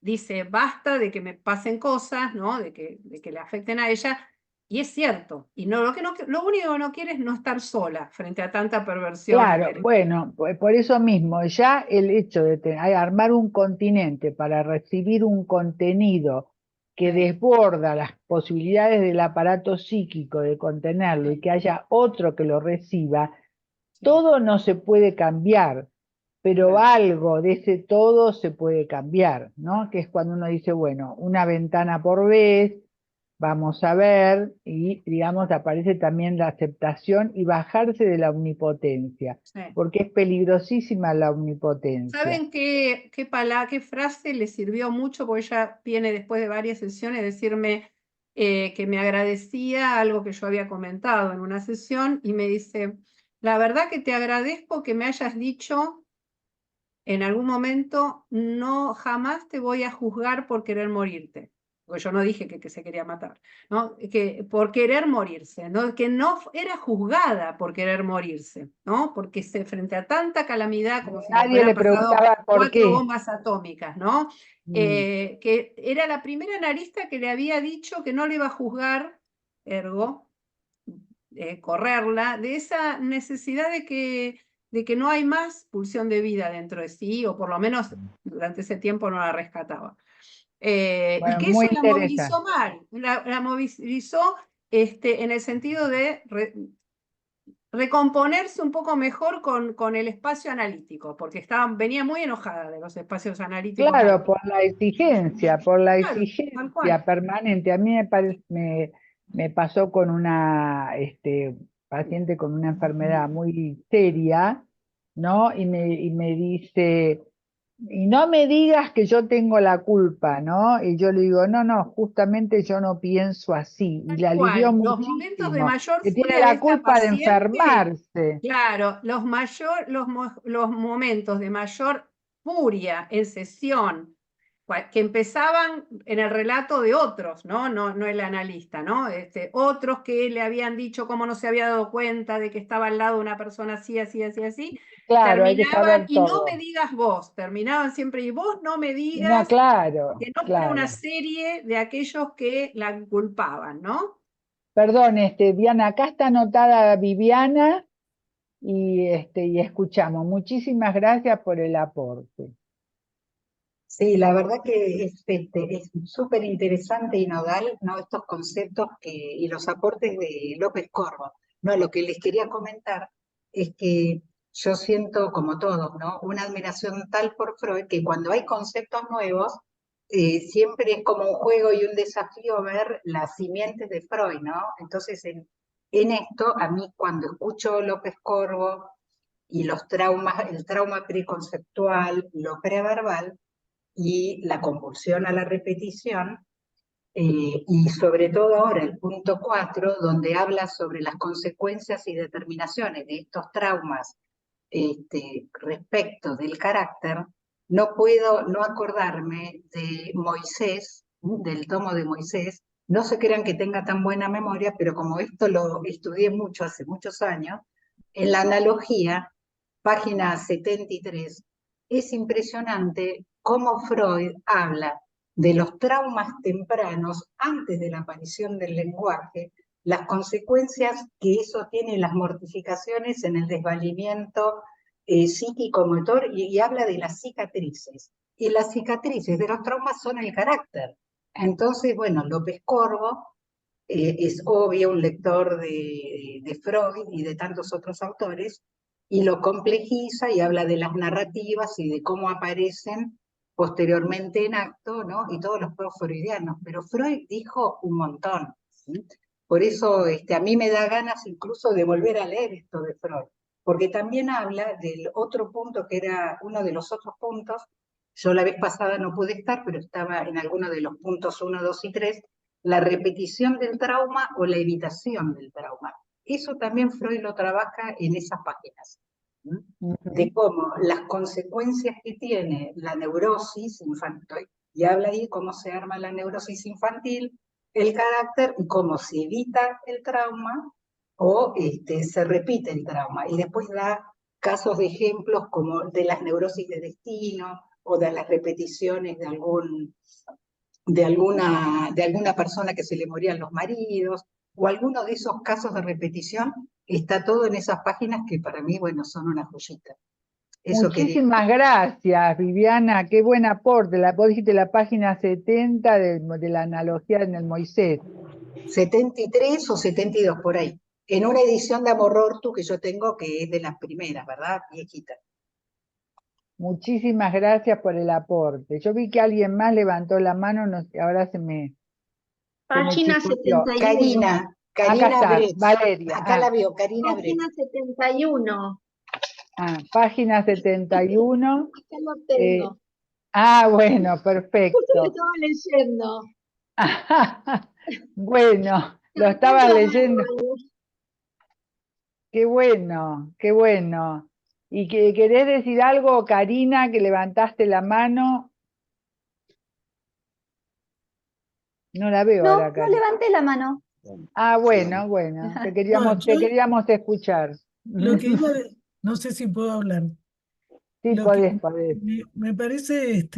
dice, basta de que me pasen cosas, ¿no? De que le afecten a ella, y es cierto, y lo único que no quiere es no estar sola frente a tanta perversión. Claro, bueno, por eso mismo, ya el hecho de armar un continente para recibir un contenido que desborda las posibilidades del aparato psíquico de contenerlo y que haya otro que lo reciba, todo no se puede cambiar, pero algo de ese todo se puede cambiar, ¿no? Que es cuando uno dice, bueno, una ventana por vez, vamos a ver, y digamos, aparece también la aceptación y bajarse de la omnipotencia, porque es peligrosísima la omnipotencia. ¿Saben qué frase le sirvió mucho? Porque ella viene después de varias sesiones a decirme que me agradecía algo que yo había comentado en una sesión, y me dice, la verdad que te agradezco que me hayas dicho en algún momento, no, jamás te voy a juzgar por querer morirte. Porque yo no dije que se quería matar, ¿no? Que por querer morirse, ¿no? Que no era juzgada por querer morirse, ¿no? Porque frente a tanta calamidad, como si nadie le preguntaba por qué. 4 bombas atómicas, ¿no? Que era la primera analista que le había dicho que no le iba a juzgar, ergo, correrla, de esa necesidad de que no hay más pulsión de vida dentro de sí, o por lo menos durante ese tiempo no la rescataba. Bueno, y que eso la movilizó mal, la movilizó en el sentido de recomponerse un poco mejor con el espacio analítico, porque venía muy enojada de los espacios analíticos. Claro, por la exigencia permanente. A mí me pasó con una paciente con una enfermedad muy seria, ¿no? Y me dice, y no me digas que yo tengo la culpa, ¿no? Y yo le digo, no, justamente yo no pienso así. Y le alivió muchísimo. Los momentos de mayor que tiene la culpa de enfermarse. Claro, los momentos de mayor furia en sesión, que empezaban en el relato de otros, no el analista, ¿no? Otros que le habían dicho cómo no se había dado cuenta de que estaba al lado de una persona así, claro, terminaban, y no me digas vos, terminaban siempre, y vos no me digas, que no fuera una serie de aquellos que la culpaban, ¿no? Perdón, Diana, acá está anotada Viviana y escuchamos. Muchísimas gracias por el aporte. Sí, la verdad que es súper interesante y nodal, ¿no? Estos conceptos y los aportes de López Corbo. No, lo que les quería comentar es que yo siento, como todos, ¿no? Una admiración tal por Freud que cuando hay conceptos nuevos, siempre es como un juego y un desafío ver las simientes de Freud, ¿no? Entonces, en esto, a mí cuando escucho López Corbo y los traumas, el trauma preconceptual, lo preverbal, y la compulsión a la repetición, y sobre todo ahora el punto 4, donde habla sobre las consecuencias y determinaciones de estos traumas respecto del carácter, no puedo no acordarme de Moisés, del tomo de Moisés. No se crean que tenga tan buena memoria, pero como esto lo estudié mucho hace muchos años, en la analogía, página 73, es impresionante cómo Freud habla de los traumas tempranos antes de la aparición del lenguaje, las consecuencias que eso tiene, las mortificaciones en el desvalimiento psíquico-motor y habla de las cicatrices. Y las cicatrices de los traumas son el carácter. Entonces, bueno, López Corbo es obvio un lector de Freud y de tantos otros autores, y lo complejiza y habla de las narrativas y de cómo aparecen posteriormente en acto, ¿no? Y todos los freudianos. Pero Freud dijo un montón, ¿sí? Por eso a mí me da ganas incluso de volver a leer esto de Freud, porque también habla del otro punto que era uno de los otros puntos. Yo la vez pasada no pude estar, pero estaba en alguno de los puntos 1, 2 y 3, la repetición del trauma o la evitación del trauma. Eso también Freud lo trabaja en esas páginas, de cómo las consecuencias que tiene la neurosis infantil, y habla ahí cómo se arma la neurosis infantil, el carácter y cómo se evita el trauma o se repite el trauma. Y después da casos de ejemplos como de las neurosis de destino o de las repeticiones de alguna persona que se le morían los maridos, o alguno de esos casos de repetición. Está todo en esas páginas que para mí, bueno, son una joyita. Eso quería. Muchísimas gracias, Viviana, qué buen aporte. Vos dijiste la página 70 de la analogía en el Moisés. 73 o 72 por ahí. En una edición de Amorortu que yo tengo, que es de las primeras, ¿verdad? Viejita. Muchísimas gracias por el aporte. Yo vi que alguien más levantó la mano, no sé, ahora se me Página chispoteó. 71. Carina Acá está, Bretz. Valeria. Acá la veo, Carina Bretz. Página 71. Página 71. Acá lo tengo. Bueno, Justo lo perfecto. estaba leyendo. Bueno, lo estabas leyendo. Qué bueno, qué bueno. ¿Y querés decir algo, Karina, que levantaste la mano? No la veo No, ahora, no Karina. levanté la mano. Bueno, te queríamos escuchar. Lo que iba no sé si puedo hablar. Sí, Lo que podés. me parece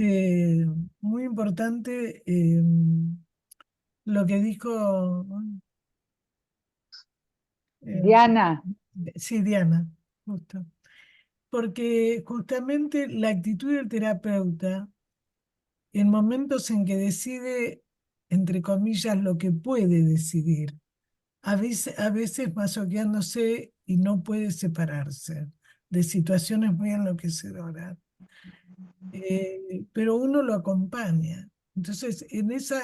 muy importante lo que dijo Diana. Sí, Diana, justo. Porque justamente la actitud del terapeuta, en momentos en que decide, entre comillas, lo que puede decidir, a veces masoqueándose y no puede separarse de situaciones muy enloquecedoras. Pero uno lo acompaña. Entonces, en eso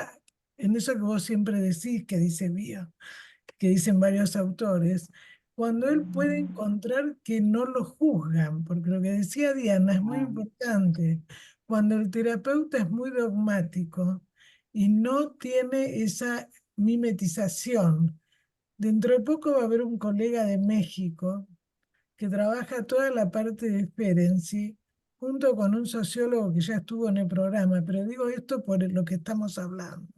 que vos siempre decís, que dice Bio, que dicen varios autores, cuando él puede encontrar que no lo juzgan, porque lo que decía Diana es muy importante, cuando el terapeuta es muy dogmático y no tiene esa mimetización. Dentro de poco va a haber un colega de México que trabaja toda la parte de Ferenczi, junto con un sociólogo que ya estuvo en el programa, pero digo esto por lo que estamos hablando,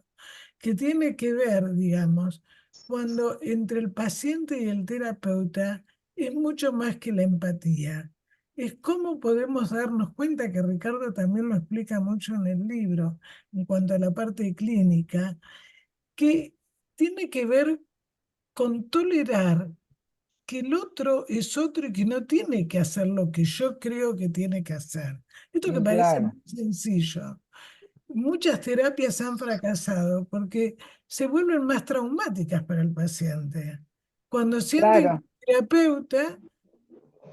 que tiene que ver, digamos, cuando entre el paciente y el terapeuta es mucho más que la empatía. Es cómo podemos darnos cuenta, que Ricardo también lo explica mucho en el libro, en cuanto a la parte clínica, que tiene que ver con tolerar que el otro es otro y que no tiene que hacer lo que yo creo que tiene que hacer. Esto que parece Claro. muy sencillo. Muchas terapias han fracasado porque se vuelven más traumáticas para el paciente. Cuando sienten que el terapeuta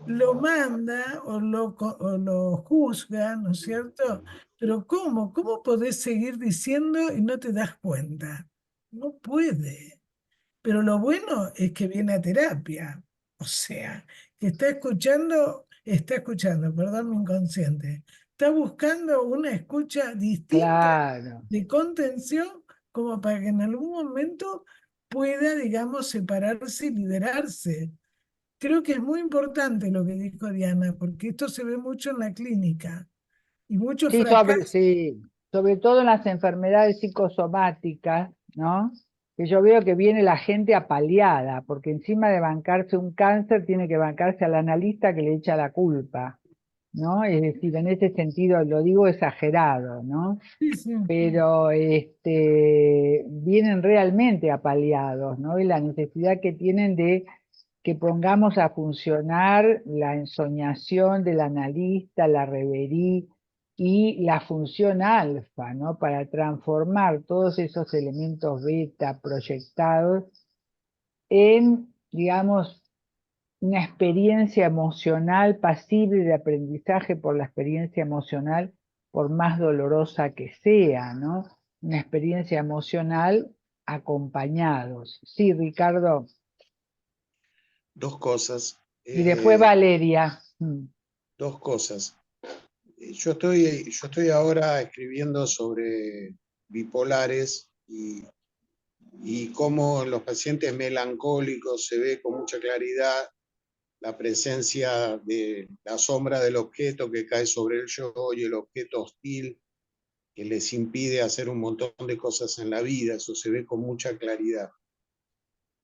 lo manda o lo juzga, ¿no es cierto? Pero ¿cómo? ¿Cómo podés seguir diciendo y no te das cuenta? No puede. Pero lo bueno es que viene a terapia. O sea, que está escuchando, perdón, mi inconsciente. Está buscando una escucha distinta de contención, como para que en algún momento pueda, digamos, separarse y liberarse. Creo que es muy importante lo que dijo Diana, porque esto se ve mucho en la clínica y muchos Sí, fracasos. sobre todo en las enfermedades psicosomáticas, ¿no? Que yo veo que viene la gente apaleada, porque encima de bancarse un cáncer tiene que bancarse al analista que le echa la culpa, ¿no? Es decir, en ese sentido lo digo exagerado, ¿no? Sí, sí. Pero vienen realmente apaleados, ¿no? Y la necesidad que tienen de que pongamos a funcionar la ensoñación del analista, la reverie y la función alfa, ¿no? Para transformar todos esos elementos beta proyectados en, digamos, una experiencia emocional pasible de aprendizaje por la experiencia emocional, por más dolorosa que sea, ¿no? Una experiencia emocional acompañados. Sí, Ricardo. Dos cosas. Y después Valeria. Dos cosas. Yo estoy ahora escribiendo sobre bipolares y cómo en los pacientes melancólicos se ve con mucha claridad la presencia de la sombra del objeto que cae sobre el yo y el objeto hostil que les impide hacer un montón de cosas en la vida. Eso se ve con mucha claridad.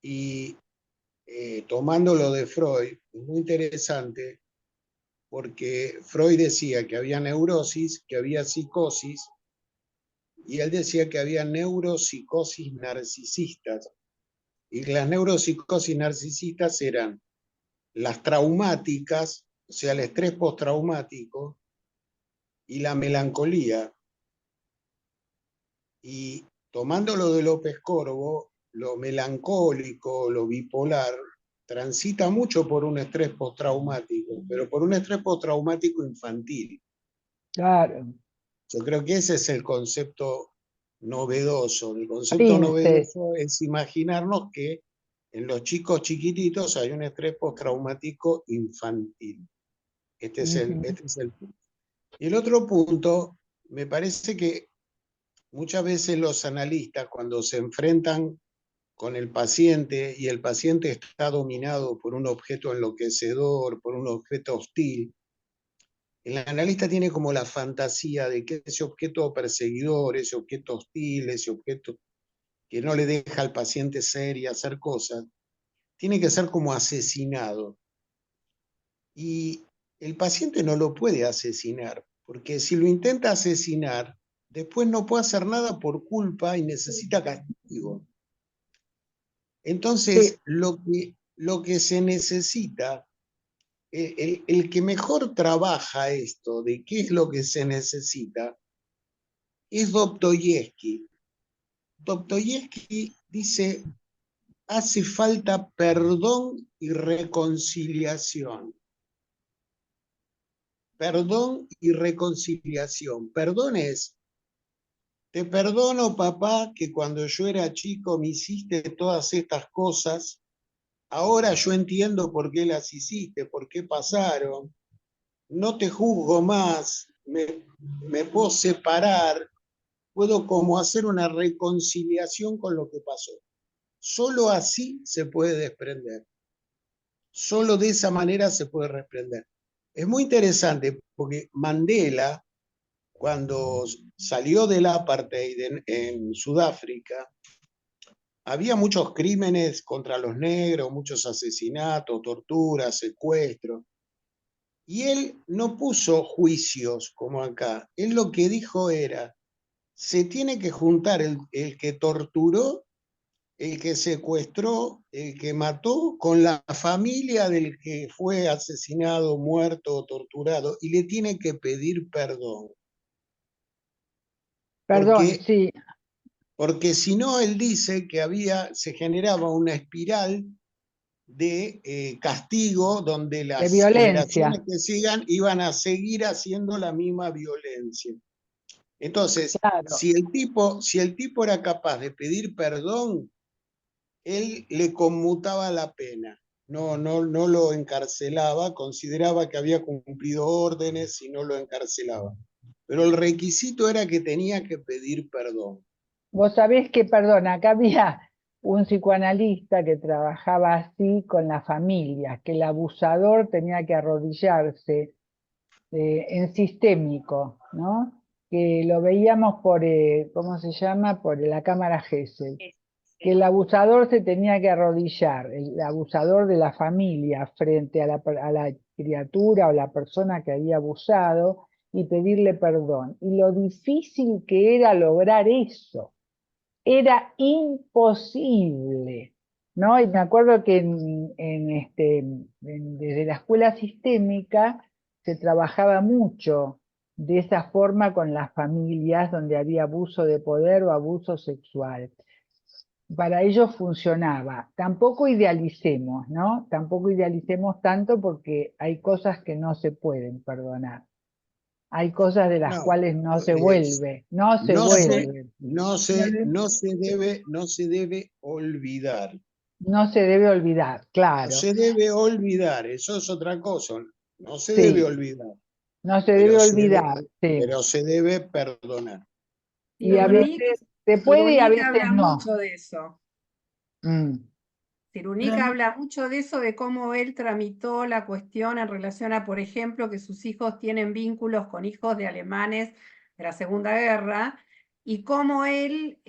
Y tomando lo de Freud, es muy interesante porque Freud decía que había neurosis, que había psicosis, y él decía que había neuropsicosis narcisistas, y las neuropsicosis narcisistas eran las traumáticas, o sea, el estrés postraumático, y la melancolía. Y tomando lo de López Corvo, lo melancólico, lo bipolar, transita mucho por un estrés postraumático, pero por un estrés postraumático infantil. Claro. Yo creo que ese es el concepto novedoso. El concepto novedoso es imaginarnos que en los chicos chiquititos hay un estrés postraumático infantil. Este es el punto. Y el otro punto, me parece que muchas veces los analistas, cuando se enfrentan con el paciente y el paciente está dominado por un objeto enloquecedor, por un objeto hostil, el analista tiene como la fantasía de que ese objeto perseguidor, ese objeto hostil, ese objeto que no le deja al paciente ser y hacer cosas, tiene que ser como asesinado. Y el paciente no lo puede asesinar, porque si lo intenta asesinar, después no puede hacer nada por culpa y necesita castigo. Entonces, lo que se necesita, el que mejor trabaja esto de qué es lo que se necesita, es Dostoyevsky. Dostoyevsky dice, hace falta perdón y reconciliación. Perdón y reconciliación. Perdón es, te perdono, papá, que cuando yo era chico me hiciste todas estas cosas. Ahora yo entiendo por qué las hiciste, por qué pasaron. No te juzgo más, me puedo separar, puedo como hacer una reconciliación con lo que pasó. Solo así se puede desprender. Solo de esa manera se puede desprender. Es muy interesante porque Mandela, cuando salió del apartheid en Sudáfrica, había muchos crímenes contra los negros, muchos asesinatos, torturas, secuestros. Y él no puso juicios como acá. Él lo que dijo era, se tiene que juntar el que torturó, el que secuestró, el que mató, con la familia del que fue asesinado, muerto o torturado, y le tiene que pedir perdón. Perdón, sí. Porque si no, él dice que se generaba una espiral de castigo donde las generaciones que sigan iban a seguir haciendo la misma violencia. Entonces, si el tipo era capaz de pedir perdón, él le conmutaba la pena. No lo encarcelaba, consideraba que había cumplido órdenes y no lo encarcelaba. Pero el requisito era que tenía que pedir perdón. Vos sabés que, perdón, acá había un psicoanalista que trabajaba así con la familia, que el abusador tenía que arrodillarse en sistémico, ¿no? Que lo veíamos por, ¿cómo se llama? Por la cámara Gesell. Que el abusador se tenía que arrodillar, el abusador de la familia, frente a la criatura o la persona que había abusado y pedirle perdón. Y lo difícil que era lograr eso. Era imposible, ¿no? Y me acuerdo que desde la escuela sistémica se trabajaba mucho de esa forma con las familias donde había abuso de poder o abuso sexual. Para ellos funcionaba. Tampoco idealicemos, ¿no? Tampoco idealicemos tanto porque hay cosas que no se pueden perdonar. Hay cosas de las No, cuales no se es- vuelve, no se no se, vuelve. no se debe olvidar. No se debe olvidar, No claro. se debe olvidar, eso es otra cosa. No se Sí, debe olvidar, no se debe pero olvidar, sí. pero se debe perdonar. Y a Cyrulnik, veces se puede y a Cyrulnik veces habla no. mucho de eso. Mm. Cyrulnik Pero- habla mucho de eso, de cómo él tramitó la cuestión en relación a, por ejemplo, que sus hijos tienen vínculos con hijos de alemanes de la Segunda Guerra, y cómo él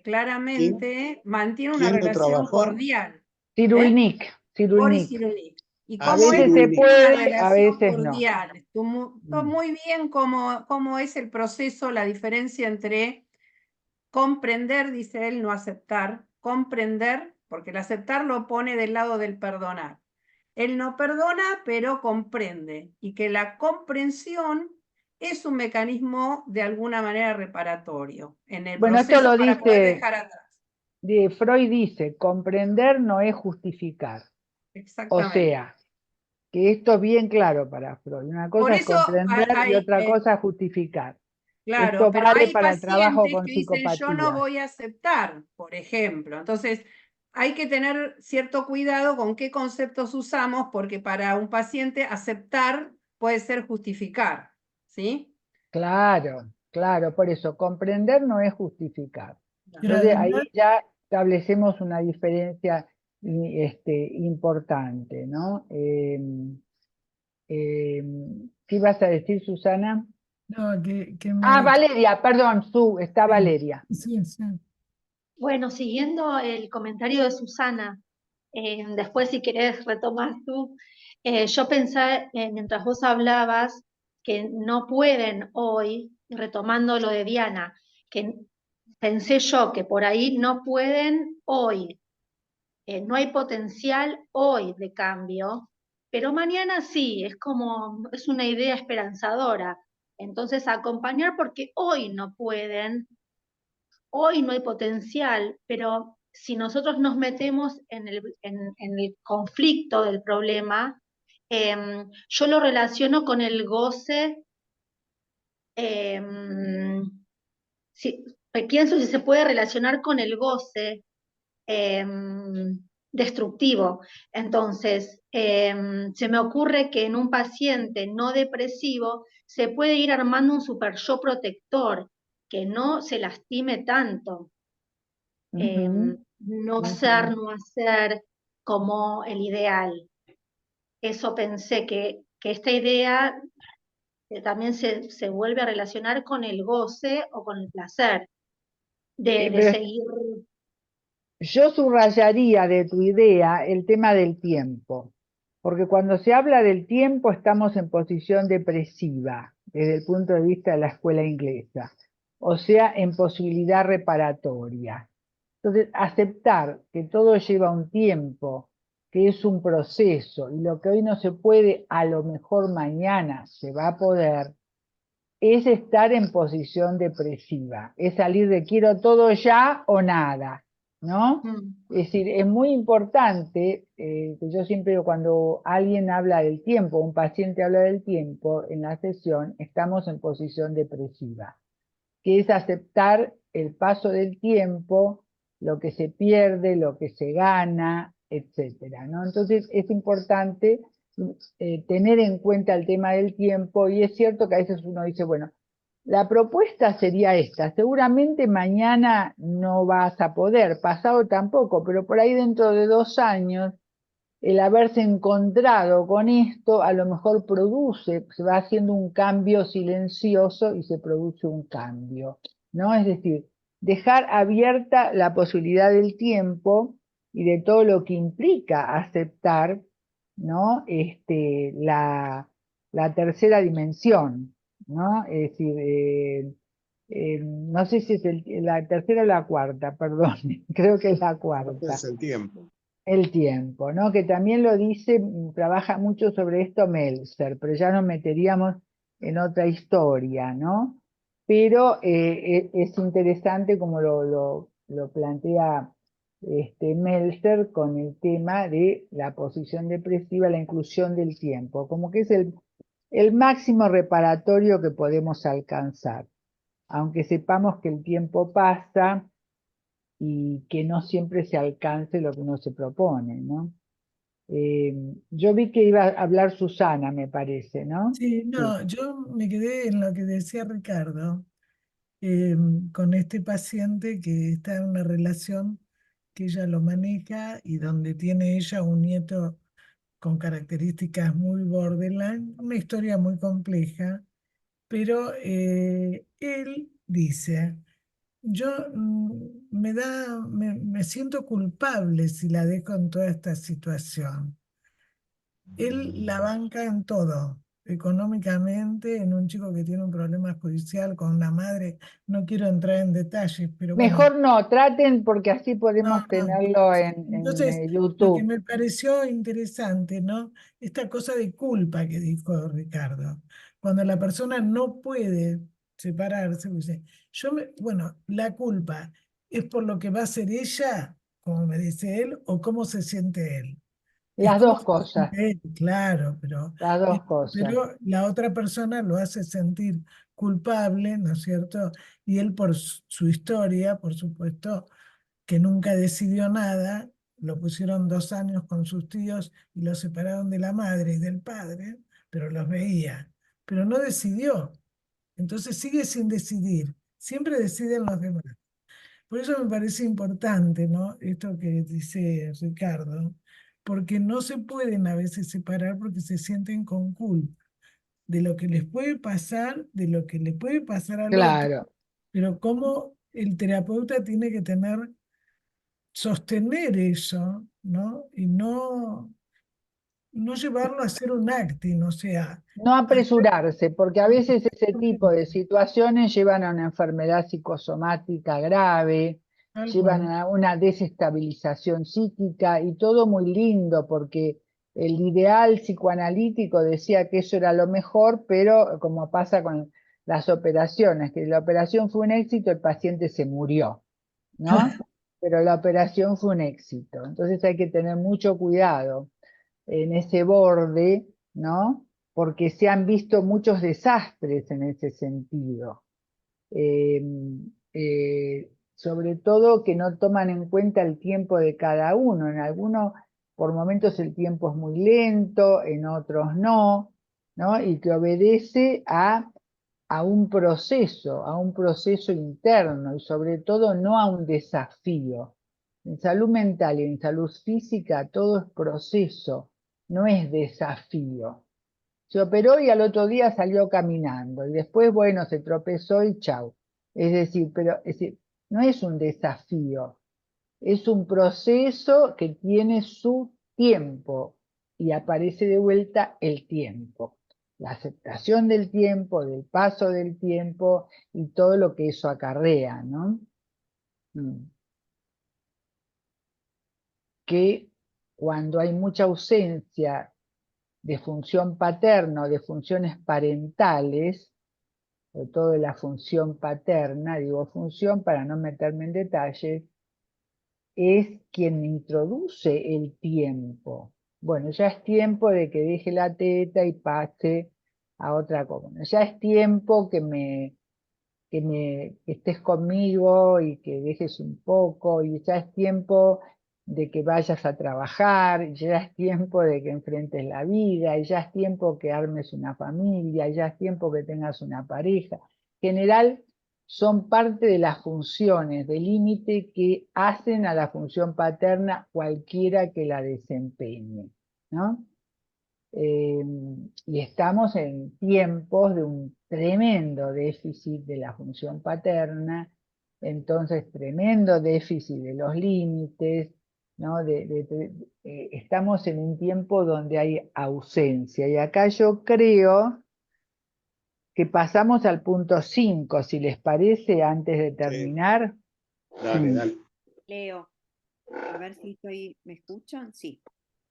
claramente mantiene una ¿Quién lo relación trabajó? cordial. Cyrulnik, Boris Cyrulnik. Cyrulnik. Y Ah, A cómo él veces se mantiene Cyrulnik. una puede, a relación veces no. cordial. Estuvo Mm. muy bien cómo es el proceso, la diferencia entre comprender, dice él, no aceptar, comprender, porque el aceptar lo pone del lado del perdonar. Él no perdona, pero comprende, y que la comprensión es un mecanismo de alguna manera reparatorio en el Bueno, esto proceso lo para poder dice, dejar atrás. Freud dice, comprender no es justificar. O Exactamente. sea, que esto es bien claro para Freud. Una Por cosa es eso comprender y hay, otra cosa es justificar. claro, Esto pero vale hay para el trabajo pacientes con que dicen yo no psicopatía. voy a aceptar, por ejemplo. Entonces, hay que tener cierto cuidado con qué conceptos usamos, porque para un paciente aceptar puede ser justificar, ¿sí? Claro, claro, por eso, comprender no es justificar. pero Entonces ahí además, ya establecemos una diferencia importante, ¿no? ¿Qué ibas a decir, Susana? no, que Ah, me... Valeria, perdón, está Sí, Valeria. sí, sí. Bueno, siguiendo el comentario de Susana, después si querés retomas tú, yo pensé, mientras vos hablabas, que no pueden hoy, y retomando lo de Diana, que pensé yo que por ahí no pueden hoy, no hay potencial hoy de cambio, pero mañana sí, es como, es una idea esperanzadora. Entonces, acompañar porque hoy no pueden, hoy no hay potencial, pero si nosotros nos metemos en el conflicto del problema, yo lo relaciono con el goce, si, pienso si se puede relacionar con el goce eh, destructivo. Entonces, se me ocurre que en un paciente no depresivo se puede ir armando un super yo protector que no se lastime tanto. Ujú, No ser, ujú. no hacer como el ideal. Eso pensé que esta idea también se vuelve a relacionar con el goce o con el placer de Pero seguir. yo subrayaría de tu idea el tema del tiempo, porque cuando se habla del tiempo estamos en posición depresiva desde el punto de vista de la escuela inglesa, o sea, en posibilidad reparatoria. Entonces, aceptar que todo lleva un tiempo, que es un proceso, y lo que hoy no se puede, a lo mejor mañana se va a poder, es estar en posición depresiva, es salir de quiero todo ya o nada, ¿no? Es decir, es muy importante, que yo siempre digo, cuando alguien habla del tiempo, un paciente habla del tiempo, en la sesión estamos en posición depresiva, que es aceptar el paso del tiempo, lo que se pierde, lo que se gana, etcétera, ¿no? Entonces es importante tener en cuenta el tema del tiempo, y es cierto que a veces uno dice, bueno, la propuesta sería esta, seguramente mañana no vas a poder, pasado tampoco, pero por ahí dentro de 2 años, el haberse encontrado con esto a lo mejor produce, se va haciendo un cambio silencioso y se produce un cambio, ¿no? Es decir, dejar abierta la posibilidad del tiempo y de todo lo que implica aceptar, ¿no? La tercera dimensión, ¿no? Es decir, no sé si es la tercera o la cuarta, perdón, creo que es la cuarta. Es el tiempo. El tiempo, ¿no? Que también lo dice, trabaja mucho sobre esto Meltzer, pero ya nos meteríamos en otra historia, ¿no? Pero es interesante como lo plantea Meltzer con el tema de la posición depresiva, la inclusión del tiempo, como que es el máximo reparatorio que podemos alcanzar, aunque sepamos que el tiempo pasa y que no siempre se alcance lo que uno se propone, ¿no? Yo vi que iba a hablar Susana, me parece, ¿no? Sí, Sí. no, yo me quedé en lo que decía Ricardo, con este paciente que está en una relación que ella lo maneja y donde tiene ella un nieto con características muy borderline, una historia muy compleja, pero él dice, yo me siento culpable si la dejo en toda esta situación. Él la banca en todo, económicamente, en un chico que tiene un problema judicial con una madre, no quiero entrar en detalles, pero bueno, Mejor no, traten porque así no, podemos no. tenerlo en Entonces, lo que YouTube. me pareció interesante, ¿no? Esta cosa de culpa que dijo Ricardo. Cuando la persona no puede separarse, dice, bueno, la culpa es por lo que va a hacer ella, como me dice él, o cómo se siente él. Es Las como dos se cosas, siente él, claro, las dos cosas. pero la otra persona lo hace sentir culpable, ¿no es cierto? Y él por su historia, por supuesto, que nunca decidió nada, lo pusieron 2 años con sus tíos y lo separaron de la madre y del padre, pero los veía, pero no decidió. Entonces sigue sin decidir, siempre deciden los demás. Por eso me parece importante, ¿no? Esto que dice Ricardo, porque no se pueden a veces separar porque se sienten con culpa de lo que les puede pasar, de lo que le puede pasar al otro, Claro. pero cómo el terapeuta tiene que sostener eso, ¿no? Y no llevarlo a ser un acting, o sea, No hacer apresurarse, porque a veces ese tipo de situaciones llevan a una enfermedad psicosomática grave, tal llevan cual. a una desestabilización psíquica y todo muy lindo, porque el ideal psicoanalítico decía que eso era lo mejor, pero como pasa con las operaciones, que la operación fue un éxito, el paciente se murió, ¿no? Pero la operación fue un éxito. Entonces hay que tener mucho cuidado en ese borde, ¿no? Porque se han visto muchos desastres en ese sentido. Eh, Sobre todo que no toman en cuenta el tiempo de cada uno. En algunos, por momentos el tiempo es muy lento, en otros no, ¿no? Y que obedece a un proceso interno y sobre todo no a un desafío. En salud mental y en salud física todo es proceso, no es desafío. Se operó y al otro día salió caminando y después, bueno, se tropezó y chau. Es decir, no es un desafío, es un proceso que tiene su tiempo y aparece de vuelta el tiempo. La aceptación del tiempo, del paso del tiempo y todo lo que eso acarrea, ¿no? Que cuando hay mucha ausencia de función paterna o de funciones parentales, sobre todo de la función paterna, digo función para no meterme en detalles, es quien introduce el tiempo. Bueno, ya es tiempo de que deje la teta y pase a otra cosa. Ya es tiempo que estés conmigo y que dejes un poco, y ya es tiempo de que vayas a trabajar, y ya es tiempo de que enfrentes la vida, y ya es tiempo que armes una familia, y ya es tiempo que tengas una pareja. En general, son parte de las funciones de límite que hacen a la función paterna cualquiera que la desempeñe, ¿no? Y estamos en tiempos de un tremendo déficit de la función paterna, entonces tremendo déficit de los límites, ¿no? Estamos en un tiempo donde hay ausencia, y acá yo creo que pasamos al punto 5, si les parece, antes de Sí, terminar. dale, Sí. dale. Leo, a ver si ¿me escuchan? Sí.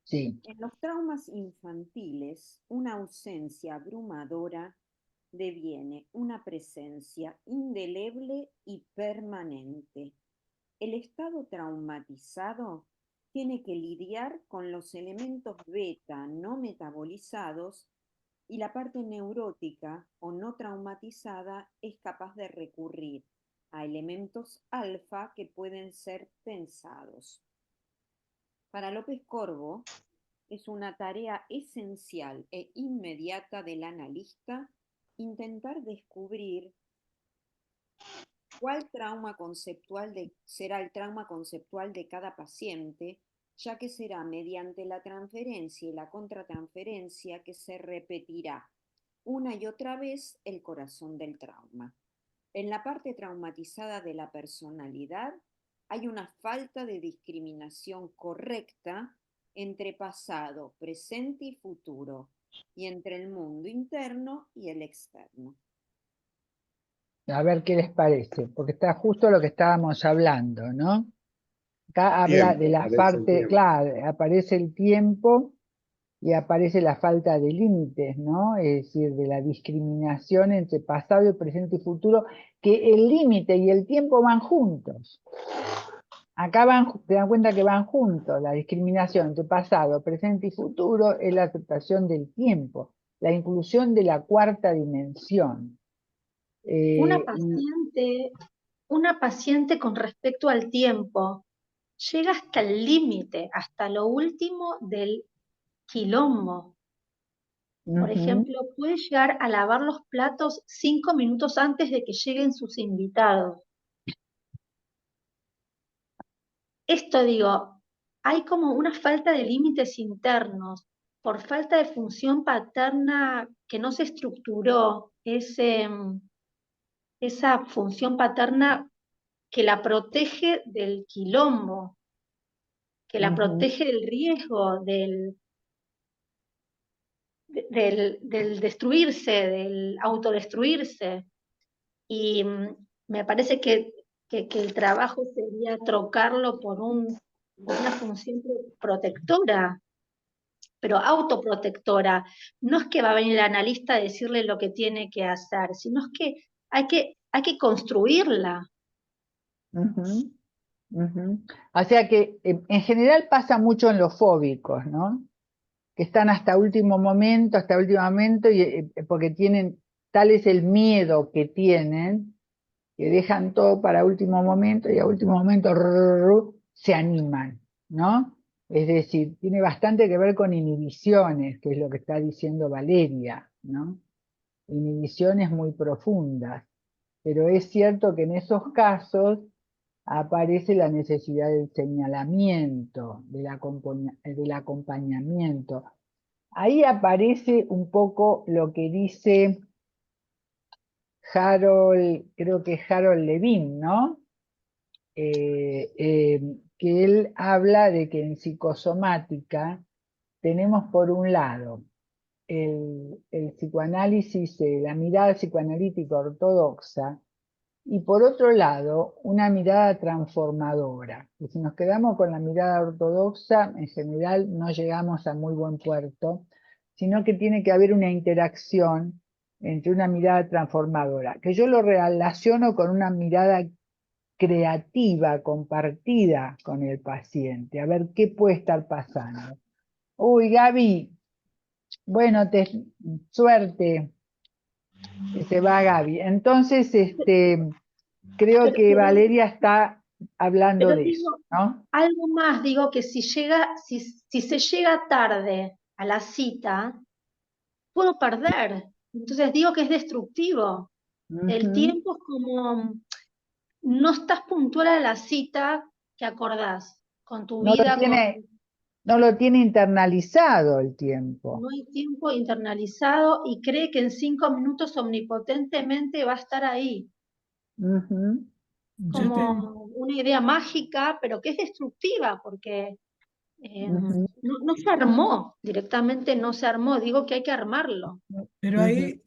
Sí. En los traumas infantiles, una ausencia abrumadora deviene una presencia indeleble y permanente. El estado traumatizado tiene que lidiar con los elementos beta no metabolizados y la parte neurótica o no traumatizada es capaz de recurrir a elementos alfa que pueden ser pensados. Para López Corbo, es una tarea esencial e inmediata del analista intentar descubrir cuál será el trauma conceptual de cada paciente, ya que será mediante la transferencia y la contratransferencia que se repetirá una y otra vez el corazón del trauma. En la parte traumatizada de la personalidad hay una falta de discriminación correcta entre pasado, presente y futuro, y entre el mundo interno y el externo. A ver qué les parece, porque está justo lo que estábamos hablando, ¿no? Acá habla Tiempo, de la aparece el parte, tiempo. claro, aparece el tiempo y aparece la falta de límites, ¿no? Es decir, de la discriminación entre pasado, presente y futuro, que el límite y el tiempo van juntos. Acá te dan cuenta que van juntos, la discriminación entre pasado, presente y futuro es la aceptación del tiempo, la inclusión de la cuarta dimensión. Una paciente con respecto al tiempo llega hasta el límite, hasta lo último del quilombo. Por ejemplo, puede llegar a lavar los platos 5 minutos antes de que lleguen sus invitados. Esto digo, hay como una falta de límites internos, por falta de función paterna que no se estructuró, esa función paterna que la protege del quilombo, que la protege del riesgo, del destruirse, del autodestruirse. Y me parece que el trabajo sería trocarlo por una función protectora, pero autoprotectora. No es que va a venir el analista a decirle lo que tiene que hacer, sino es que hay que construirla. O sea que en general pasa mucho en los fóbicos, ¿no? Que están hasta último momento, y, porque tienen, tal es el miedo que tienen, que dejan todo para último momento y a último momento se animan, ¿no? Es decir, tiene bastante que ver con inhibiciones, que es lo que está diciendo Valeria, ¿no? Inhibiciones muy profundas. Pero es cierto que en esos casos aparece la necesidad del señalamiento, del acompañamiento. Ahí aparece un poco lo que dice Harold, creo que es Harold Levin, ¿no? Que él habla de que en psicosomática tenemos por un lado el psicoanálisis, la mirada psicoanalítica ortodoxa, y por otro lado, una mirada transformadora. Y si nos quedamos con la mirada ortodoxa, en general no llegamos a muy buen puerto, sino que tiene que haber una interacción entre una mirada transformadora, que yo lo relaciono con una mirada creativa, compartida con el paciente, a ver qué puede estar pasando. Uy, Gaby, bueno, suerte. Se va Gaby. Entonces, creo que Valeria está hablando Pero de digo, eso, ¿no? algo más, digo que si se llega tarde a la cita, puedo perder. Entonces digo que es destructivo. El tiempo es como, no estás puntual a la cita que acordás con tu vida, No lo tiene internalizado el tiempo. no hay tiempo internalizado y cree que en 5 minutos omnipotentemente va a estar ahí. Como una idea mágica, pero que es destructiva, porque no se armó, directamente no se armó, digo que hay que armarlo. Pero ahí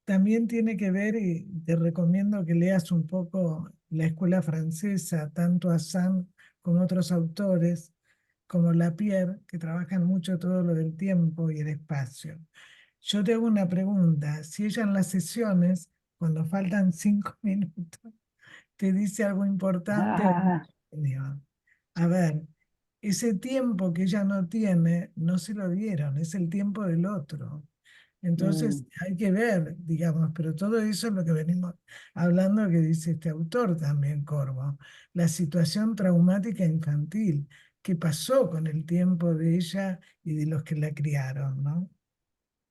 también tiene que ver, y te recomiendo que leas un poco la escuela francesa, tanto a Sand como otros autores, como Lapierre, que trabajan mucho todo lo del tiempo y el espacio. Yo te hago una pregunta, si ella en las sesiones, cuando faltan 5 minutos, te dice algo importante, Ah, a ver, ese tiempo que ella no tiene, no se lo dieron, es el tiempo del otro. Entonces mm, hay que ver, digamos, pero todo eso es lo que venimos hablando que dice este autor también, Corvo, la situación traumática infantil, qué pasó con el tiempo de ella y de los que la criaron, ¿no?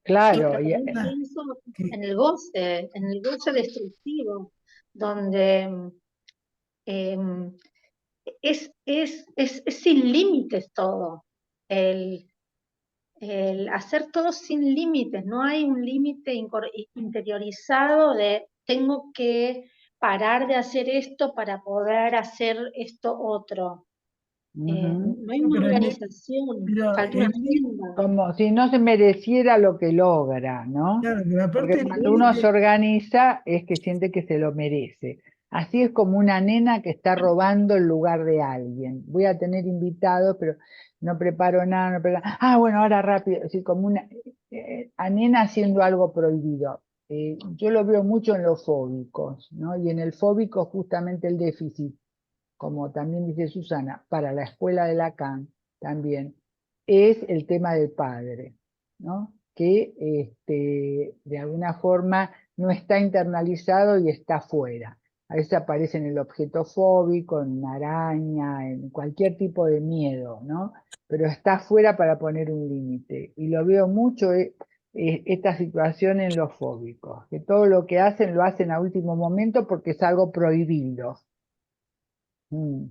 Y claro, también pienso Que- en el goce destructivo, donde em, es sin límites todo. El, el hacer todo sin límites, no hay un límite interiorizado de tengo que parar de hacer esto para poder hacer esto otro. ujú. No hay una pero, organización, pero falta una el agenda. Como si no se mereciera lo que logra, ¿no? claro, pero Porque aparte el cuando uno se límite, organiza es que siente que se lo merece. Así es como una nena que está robando el lugar de alguien. Voy a tener invitados, pero no preparo nada, no preparo. Ah, bueno, ahora rápido. Así como una a nena haciendo algo prohibido. Yo lo veo mucho en los fóbicos, ¿no? Y en el fóbico justamente el déficit, como también dice Susana, para la escuela de Lacan también, es el tema del padre, ¿no? Que de alguna forma no está internalizado y está fuera. A veces aparece en el objeto fóbico, en una araña, en cualquier tipo de miedo, ¿no? Pero está fuera para poner un límite. Y lo veo mucho esta situación en los fóbicos, que todo lo que hacen lo hacen a último momento porque es algo prohibido. Mm.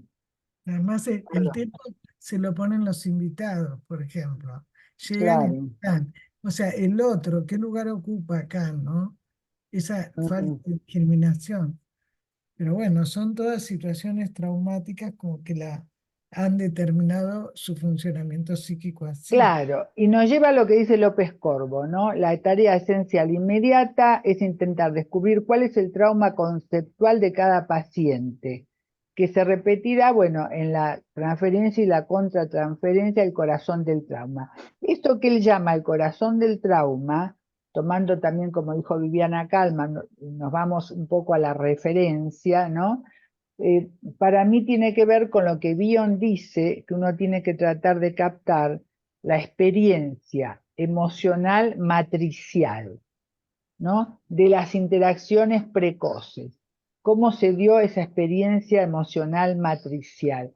además el tema se lo ponen los invitados, por ejemplo. Llegan y Claro. están. O sea, el otro, ¿qué lugar ocupa acá, no? Esa falta Ujú. de discriminación. Pero bueno, son todas situaciones traumáticas como que la han determinado su funcionamiento psíquico así. Claro, y nos lleva a lo que dice López Corbo, ¿no? La tarea esencial inmediata es intentar descubrir cuál es el trauma conceptual de cada paciente, que se repetirá, bueno, en la transferencia y la contratransferencia, el corazón del trauma. Esto que él llama el corazón del trauma, tomando también, como dijo Viviana Calma, nos vamos un poco a la referencia, ¿no? Para mí tiene que ver con lo que Bion dice, que uno tiene que tratar de captar la experiencia emocional matricial, ¿no? De las interacciones precoces. ¿Cómo se dio esa experiencia emocional matricial?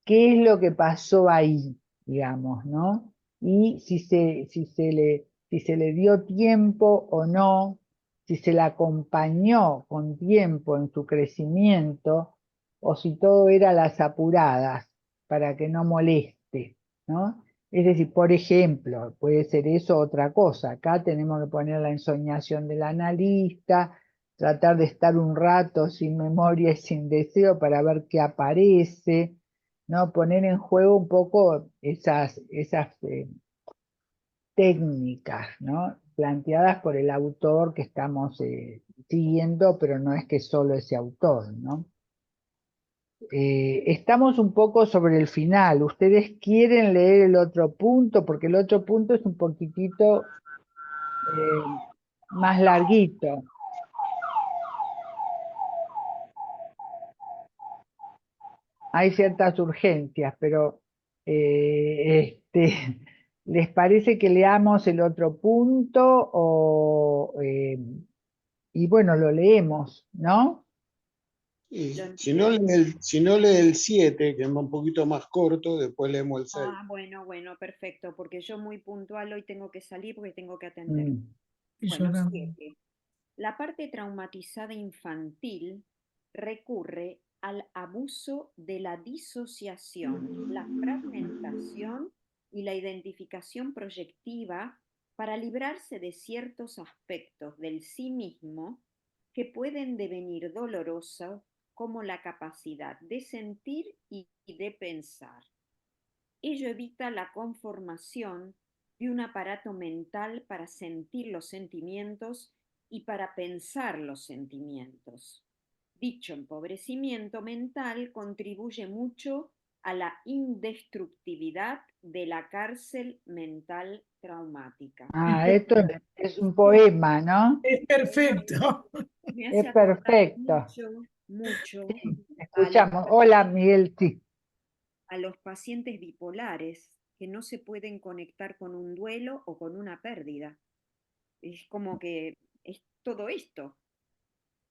¿Qué es lo que pasó ahí, digamos, ¿no? Y si se le dio tiempo o no, si se la acompañó con tiempo en su crecimiento, o si todo era a las apuradas para que no moleste, ¿no? Es decir, por ejemplo, puede ser eso otra cosa. Acá tenemos que poner la ensoñación del analista, tratar de estar un rato sin memoria y sin deseo para ver qué aparece, ¿no? Poner en juego un poco esas técnicas, ¿no? Planteadas por el autor que estamos siguiendo, pero no es que solo ese autor, ¿no? Estamos un poco sobre el final. ¿Ustedes quieren leer el otro punto? Porque el otro punto es un poquitito más larguito. Hay ciertas urgencias, pero ¿les parece que leamos el otro punto? Y bueno, lo leemos, ¿no? Y Lo- si no lee el 7, que es un poquito más corto, después leemos el 6. Ah, bueno, bueno, perfecto, porque yo muy puntual hoy tengo que salir porque tengo que atender. Mm, Y Bueno, llorando. 7. La parte traumatizada infantil recurre al abuso de la disociación, la fragmentación y la identificación proyectiva para librarse de ciertos aspectos del sí mismo que pueden devenir dolorosos, como la capacidad de sentir y de pensar. Ello evita la conformación de un aparato mental para sentir los sentimientos y para pensar los sentimientos. Dicho empobrecimiento mental contribuye mucho a la indestructibilidad de la cárcel mental traumática. Esto es un poema, ¿no? Es perfecto. Me Es hace acordar perfecto. mucho Sí, a los, escuchamos. Hola, Miguel, sí. a los pacientes bipolares que no se pueden conectar con un duelo o con una pérdida. Es como que es todo esto.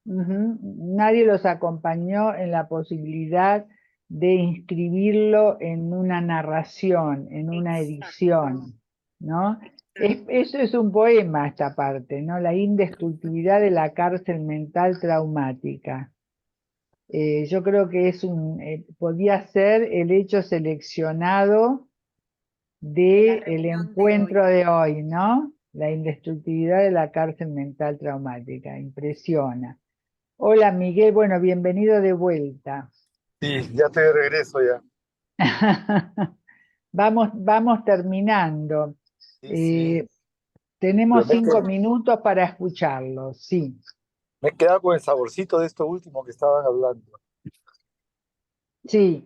Ujú. Nadie los acompañó en la posibilidad de inscribirlo en una narración, en una Exacto, edición, ¿no? exacto. Eso es un poema, esta parte, ¿no? La indestructibilidad de la cárcel mental traumática. Yo creo que podía ser el hecho seleccionado De la del reunión de hoy. encuentro de hoy, ¿no? La indestructibilidad de la cárcel mental traumática. Impresiona. Hola Miguel, bueno, bienvenido de vuelta. Sí, ya estoy de regreso ya. Vamos terminando. Sí, sí. Tenemos Pero 5 minutos para escucharlo, sí. me he quedado con el saborcito de esto último que estaban hablando. Sí,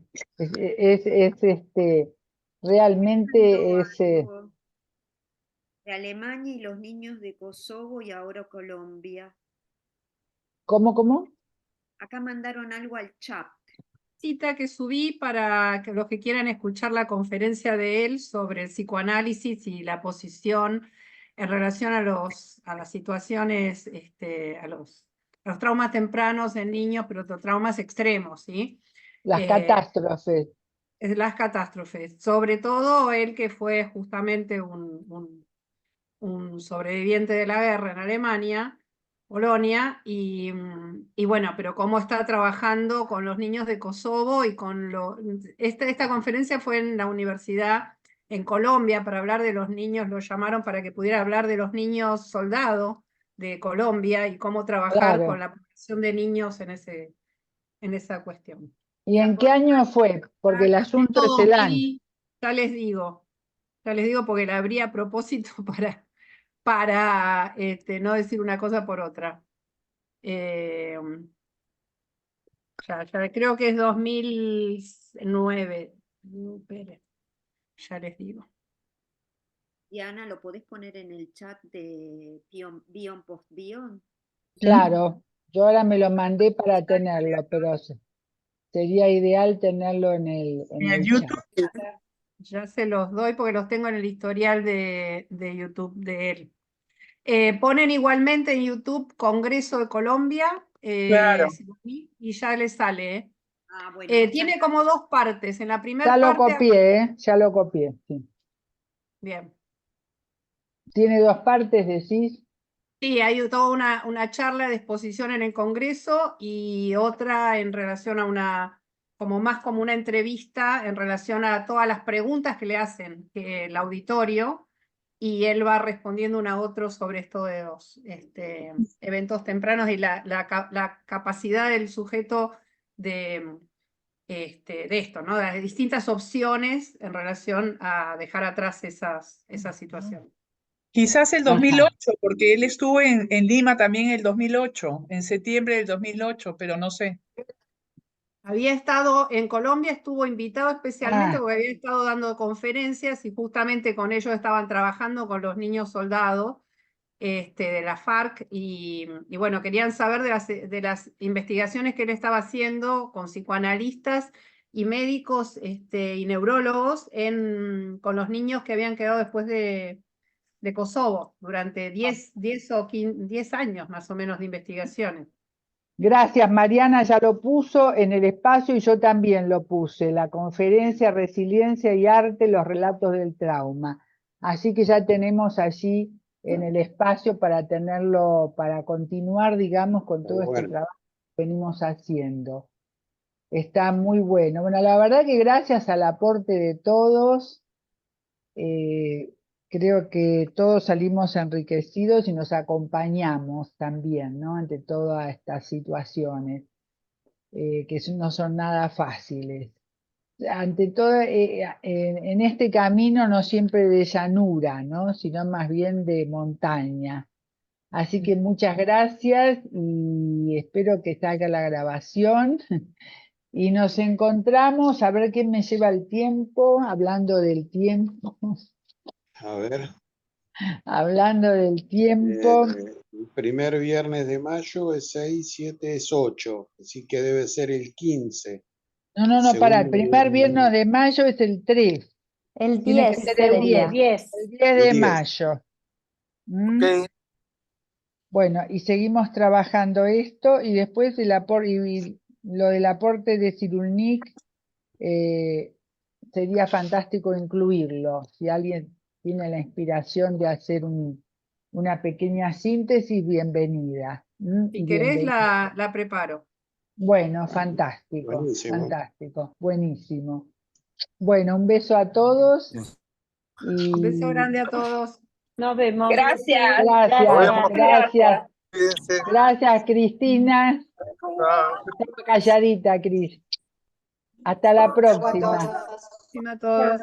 realmente es, Algo de Alemania y los niños de Kosovo y ahora Colombia. ¿cómo? Acá mandaron algo al chat. Cita que subí para que los que quieran escuchar la conferencia de él sobre el psicoanálisis y la posición en relación a las situaciones, a los traumas tempranos en niños, pero otros traumas extremos, ¿sí? Las catástrofes. Las catástrofes. Sobre todo él que fue justamente un sobreviviente de la guerra en Alemania, Polonia, y bueno, pero cómo está trabajando con los niños de Kosovo y con esta conferencia fue en la universidad en Colombia para hablar de los niños, lo llamaron para que pudiera hablar de los niños soldados de Colombia y cómo trabajar Claro. con la población de niños en esa cuestión. ¿Y en qué año fue? Porque el asunto es el año. Ya les digo porque la abrí a propósito para no decir una cosa por otra. Ya creo que es 2009. Espere, ya les digo. Diana, ¿lo podés poner en el chat de Bion Post Bion? Claro, yo ahora me lo mandé para tenerlo, pero sería ideal tenerlo en el chat. Ya se los doy porque los tengo en el historial de YouTube de él. Ponen igualmente en YouTube Congreso de Colombia Claro. y ya les sale. Ah, bueno, Tiene como dos partes. En la primera Ya lo parte. copié, ya lo copié, sí. Bien. ¿Tiene dos partes, decís? Sí, hay toda una charla de exposición en el Congreso y otra en relación a como una entrevista en relación a todas las preguntas que le hacen el auditorio y él va respondiendo uno a otro sobre esto de los eventos tempranos y la capacidad del sujeto de esto, ¿no? De las distintas opciones en relación a dejar atrás esa situación. Quizás el 2008, porque él estuvo en Lima también en el 2008, en septiembre del 2008, pero no sé. Había estado en Colombia, estuvo invitado especialmente porque había estado dando conferencias y justamente con ellos estaban trabajando con los niños soldados de la FARC y bueno, querían saber de las investigaciones que él estaba haciendo con psicoanalistas y médicos y neurólogos con los niños que habían quedado después de Kosovo durante 10 años más o menos de investigaciones. Gracias, Mariana ya lo puso en el espacio y yo también lo puse, la conferencia Resiliencia y Arte, los relatos del trauma. Así que ya tenemos allí en el espacio para tenerlo, para continuar, digamos, con todo este trabajo que venimos haciendo. Está muy bueno. Bueno, la verdad que gracias al aporte de todos, creo que todos salimos enriquecidos y nos acompañamos también, ¿no? Ante todas estas situaciones, que no son nada fáciles. Ante todo, en este camino no siempre de llanura, ¿no? Sino más bien de montaña. Así que muchas gracias y espero que salga la grabación. Y nos encontramos, a ver quién me lleva el tiempo, hablando del tiempo. A ver, Hablando del tiempo. el primer viernes de mayo es 6, 7, es 8, así que debe ser el 15. No, para, el primer viernes de mayo es el 3. El Tiene que 10 ser el 10. sería. El 10 de 10. mayo. Ok. Bueno, y seguimos trabajando esto y después el aporte, y lo del aporte de Cyrulnik, sería fantástico incluirlo. Si alguien tiene la inspiración de hacer una pequeña síntesis, bienvenida. Si querés, Bienvenida. la preparo. Bueno, fantástico, Buenísimo. fantástico, buenísimo. Bueno, un beso a todos. Un beso Y grande a todos. Nos vemos. Gracias. gracias, gracias. Cuídense. Gracias, Cristina. Chao. Estaba calladita, Cris. Hasta la Chau a próxima. todos. A todos.